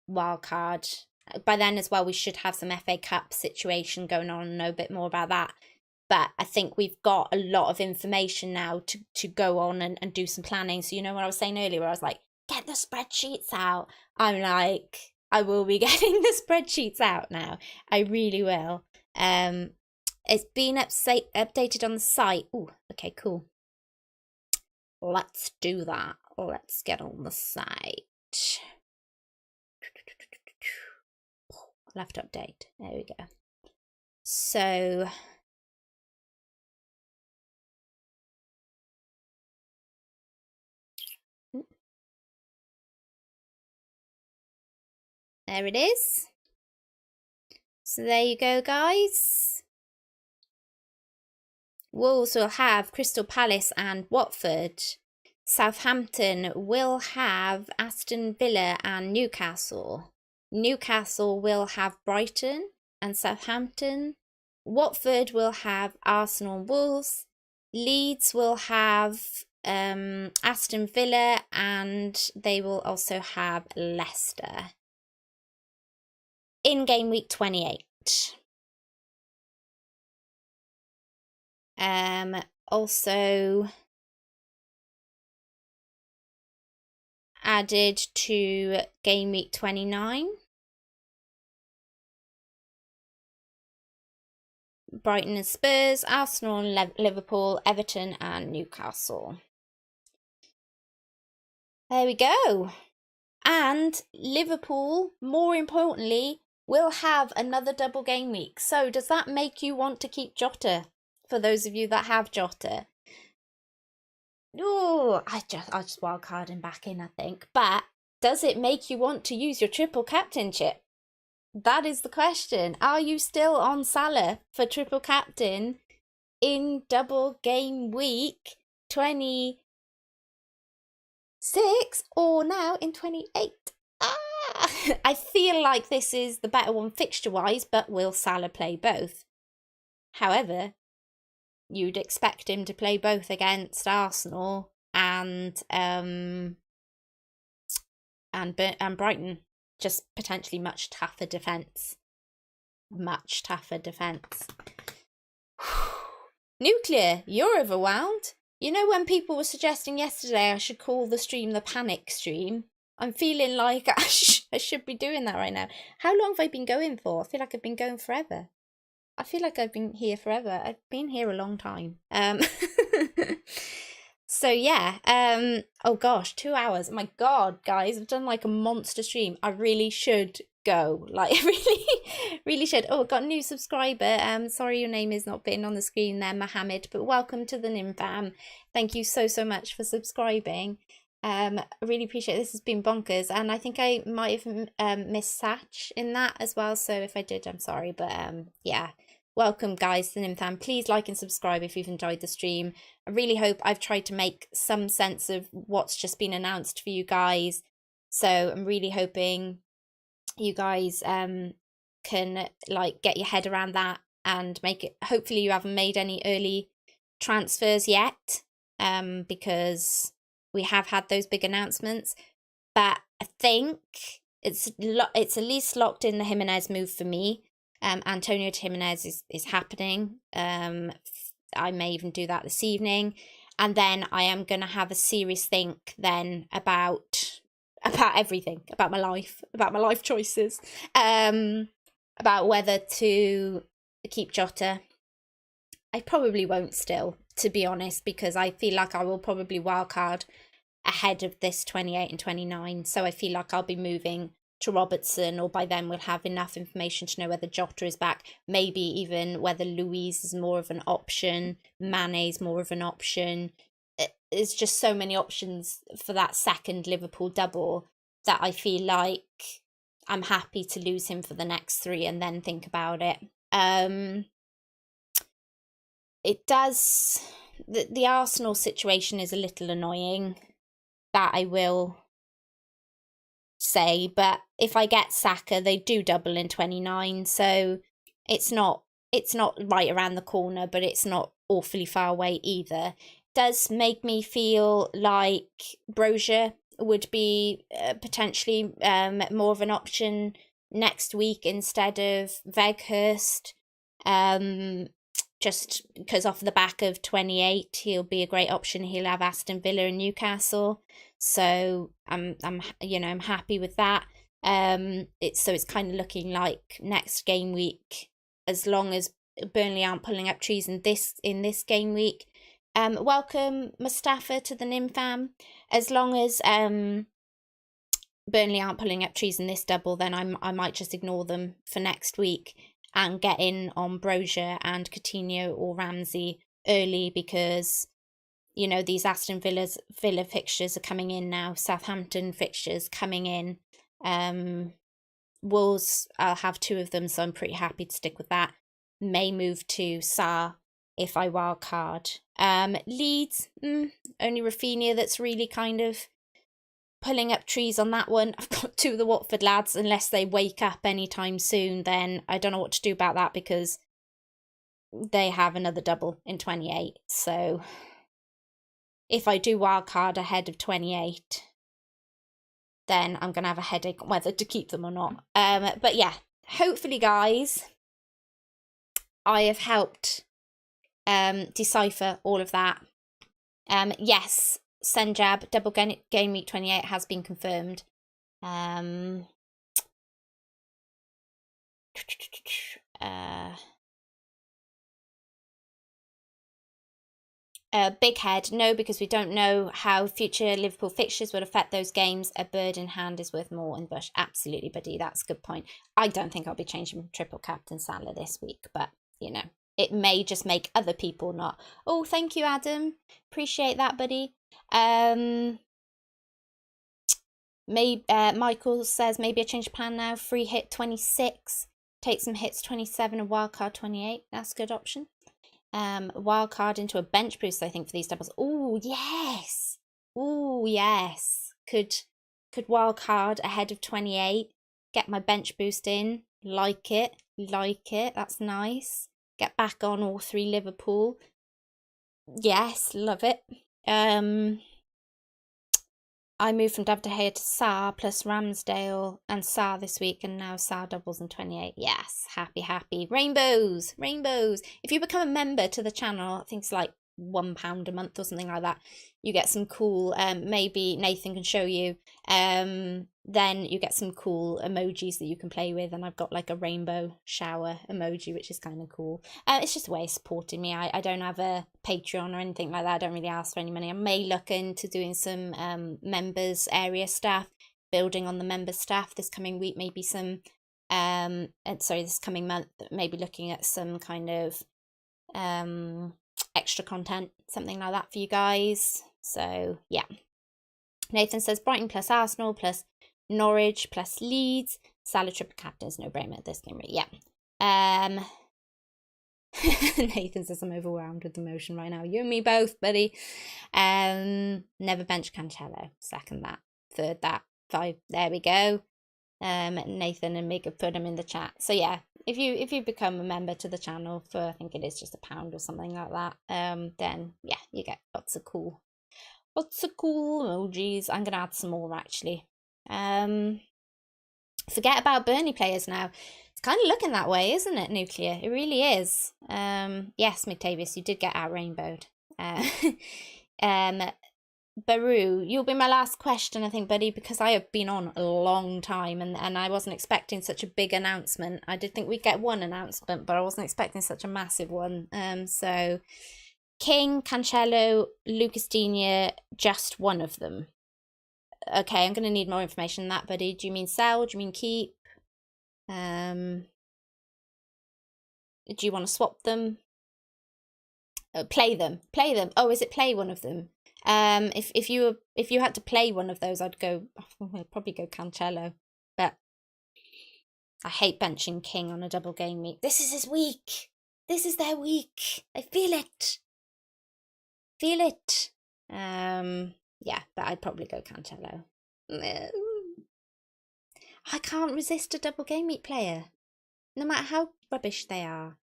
wildcard. By then as well, we should have some FA Cup situation going on and know a bit more about that. But I think we've got a lot of information now to go on and do some planning. So, you know what I was saying earlier, where I was like, get the spreadsheets out. I'm like, I will be getting the spreadsheets out now. I really will. It's been updated on the site. Oh, okay, cool. Let's do that. Let's get on the site. I'll have to update. There we go. So there it is. So there you go, guys. Wolves will have Crystal Palace and Watford. Southampton will have Aston Villa and Newcastle. Newcastle will have Brighton and Southampton. Watford will have Arsenal and Wolves. Leeds will have Aston Villa, and they will also have Leicester in game week 28. Also added to game week 29. Brighton and Spurs, Arsenal and Liverpool, Everton and Newcastle. There we go. And Liverpool, more importantly, will have another double game week. So does that make you want to keep Jota? For those of you that have Jota. Oh, I'll just wildcard him back in, I think. But does it make you want to use your triple captainship? That is the question. Are you still on Salah for triple captain in double game week 26 or now in 28? I feel like this is the better one fixture-wise, but will Salah play both? However, you'd expect him to play both against Arsenal and Brighton. Just potentially much tougher defence. Much tougher defence. Nuclear, you're overwhelmed. You know when people were suggesting yesterday I should call the stream the panic stream? I'm feeling like I should be doing that right now. How long have I been going for? I feel like I've been going forever. I feel like I've been here forever. I've been here a long time. So yeah, oh gosh, 2 hours. Oh my God, guys, I've done like a monster stream. I really should go. Like, really should. Oh, got a new subscriber. Sorry your name is not being on the screen there, Mohammed, but welcome to the Nym fam. Thank you so much for subscribing. I really appreciate it. This has been bonkers, and I think I might have missed Satch in that as well, so if I did, I'm sorry. But yeah, welcome guys to the Nym fam. Please like and subscribe if you've enjoyed the stream. I really hope I've tried to make some sense of what's just been announced for you guys, so I'm really hoping you guys can like get your head around that and make it. Hopefully you haven't made any early transfers yet, because we have had those big announcements, but I think it's at least locked in the Jimenez move for me. Antonio to Jimenez is happening. I may even do that this evening, and then I am going to have a serious think then about everything, about my life choices, about whether to keep Jota. I probably won't still, to be honest, because I feel like I will probably wildcard ahead of this 28 and 29. So I feel like I'll be moving to Robertson, or by then we'll have enough information to know whether Jota is back, maybe even whether Luiz is more of an option, Mane's more of an option. There's just so many options for that second Liverpool double that I feel like I'm happy to lose him for the next three and then think about it. It does, the Arsenal situation is a little annoying, that I will say, but if I get Saka, they do double in 29, so it's not right around the corner, but it's not awfully far away either. Does make me feel like Brozier would be potentially more of an option next week instead of Weghorst, just because off the back of 28 he'll be a great option. He'll have Aston Villa and Newcastle, so I'm happy with that. It's kind of looking like next game week, as long as Burnley aren't pulling up trees in this game week. Welcome Mustafa to the Nym fam. As long as Burnley aren't pulling up trees in this double, then I might just ignore them for next week and get in on Brozier and Coutinho or Ramsey early, because these Aston Villa fixtures are coming in now, Southampton fixtures coming in. Wolves, I'll have two of them, so I'm pretty happy to stick with that. May move to Sa if I wildcard. Leeds, only Rafinha that's really kind of pulling up trees on that one. I've got two of the Watford lads. Unless they wake up anytime soon, then I don't know what to do about that, because they have another double in 28. So if I do wildcard ahead of 28, then I'm going to have a headache on whether to keep them or not. But yeah, hopefully, guys, I have helped decipher all of that. Yes, Senjab, double game week 28 has been confirmed. Big Head, no, because we don't know how future Liverpool fixtures would affect those games. A bird in hand is worth more in bush. Absolutely, buddy, that's a good point. I don't think I'll be changing triple captain Salah this week, but it may just make other people not. Oh, thank you, Adam. Appreciate that, buddy. Michael says maybe I change plan now. Free hit 26, take some hits 27 and wildcard 28. That's a good option. Wildcard into a bench boost, I think, for these doubles. Oh yes. Oh yes. Could wildcard ahead of 28. Get my bench boost in. Like it. That's nice. Get back on all three Liverpool. Yes, love it. I moved from David De Gea to Sarr plus Ramsdale and Sarr this week, and now Sarr doubles in 28. Yes, happy. Rainbows. If you become a member to the channel, I think it's like £1 a month or something like that, you get some cool, maybe Nathan can show you, then you get some cool emojis that you can play with, and I've got like a rainbow shower emoji, which is kind of cool. It's just a way of supporting me. I don't have a Patreon or anything like that. I don't really ask for any money. I may look into doing some members area stuff, building on the member staff this coming week, maybe some And sorry, this coming month, maybe looking at some kind of extra content, something like that for you guys. So yeah. Nathan says Brighton plus Arsenal plus Norwich plus Leeds. Salah triple captains, no brainer this game. Yeah. Nathan says I'm overwhelmed with emotion right now. You and me both, buddy. Never bench Cancelo. Second that. Third that. 5. There we go. Nathan and Mig have put them in the chat. So yeah, if you become a member to the channel for, I think it is just £1 or something like that, then yeah, you get lots of cool emojis. I'm gonna add some more actually. Forget about Burnley players now. It's kind of looking that way, isn't it, Nuclear? It really is. Yes, McTavius, you did get out rainbowed. Baru, you'll be my last question, I think, buddy, because I have been on a long time and I wasn't expecting such a big announcement. I did think we'd get one announcement, but I wasn't expecting such a massive one. So King, Cancelo, Lucas Digne, just one of them. Okay, I'm going to need more information on that, buddy. Do you mean sell? Do you mean keep? Do you want to swap them? Play them. Oh, is it play one of them? If you had to play one of those, I'd probably go Cancelo. But I hate benching King on a double game week. This is his week. This is their week. I feel it. Yeah, but I'd probably go Cancelo. I can't resist a double game week player, no matter how rubbish they are.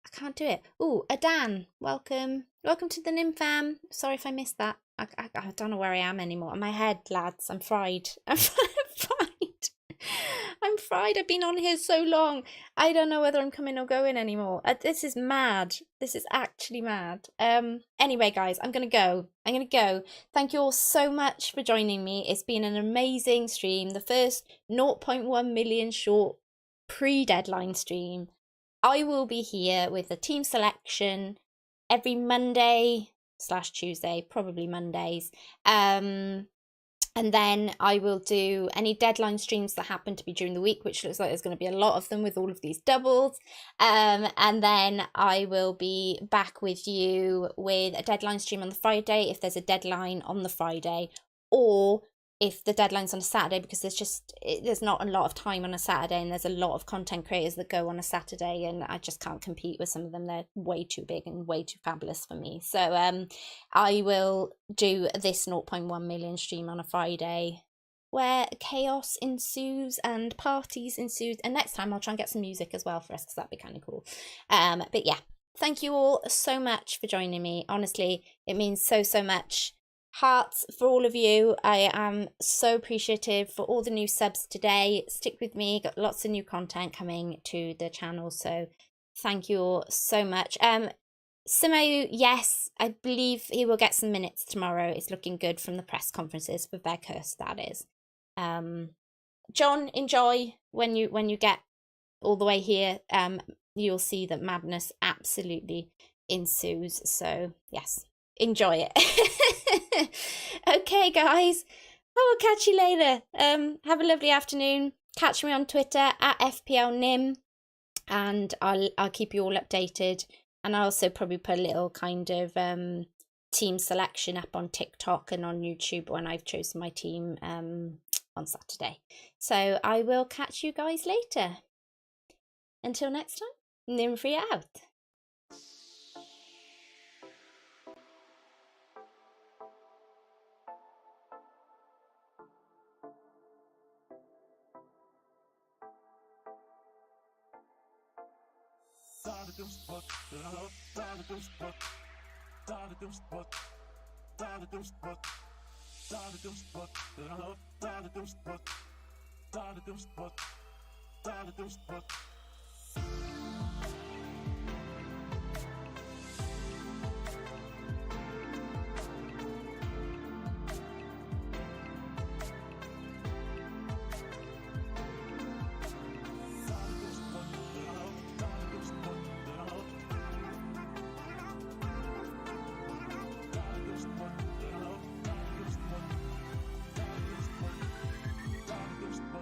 I can't do it. Ooh, Adan, welcome to the Nym fam. Sorry if I missed that. I don't know where I am anymore. In my head, lads, I'm fried. I'm fried. I've been on here so long. I don't know whether I'm coming or going anymore. This is mad. This is actually mad. Anyway, guys, I'm gonna go. Thank you all so much for joining me. It's been an amazing stream. The first 0.1 million short pre-deadline stream. I will be here with the team selection every Monday/Tuesday, probably Mondays. And then I will do any deadline streams that happen to be during the week, which looks like there's going to be a lot of them with all of these doubles. And then I will be back with you with a deadline stream on the Friday if there's a deadline on the Friday, or if the deadline's on a Saturday, because there's not a lot of time on a Saturday and there's a lot of content creators that go on a Saturday and I just can't compete with some of them. They're way too big and way too fabulous for me. So I will do this 0.1 million stream on a Friday where chaos ensues and parties ensues. And next time I'll try and get some music as well for us because that'd be kind of cool. But yeah, thank you all so much for joining me. Honestly, it means so much. Hearts for all of you. I am so appreciative for all the new subs today. Stick with me, got lots of new content coming to the channel, so thank you all so much. Simo, yes, I believe he will get some minutes tomorrow. It's looking good from the press conferences for Veghurst, that is. John, enjoy when you get all the way here. You'll see that madness absolutely ensues, so yes, enjoy it. Okay, guys, I will catch you later. Have a lovely afternoon. Catch me on Twitter at FPL Nym, and I'll keep you all updated. And I also probably put a little kind of team selection up on TikTok and on YouTube when I've chosen my team on Saturday. So I will catch you guys later. Until next time, Nymfria out.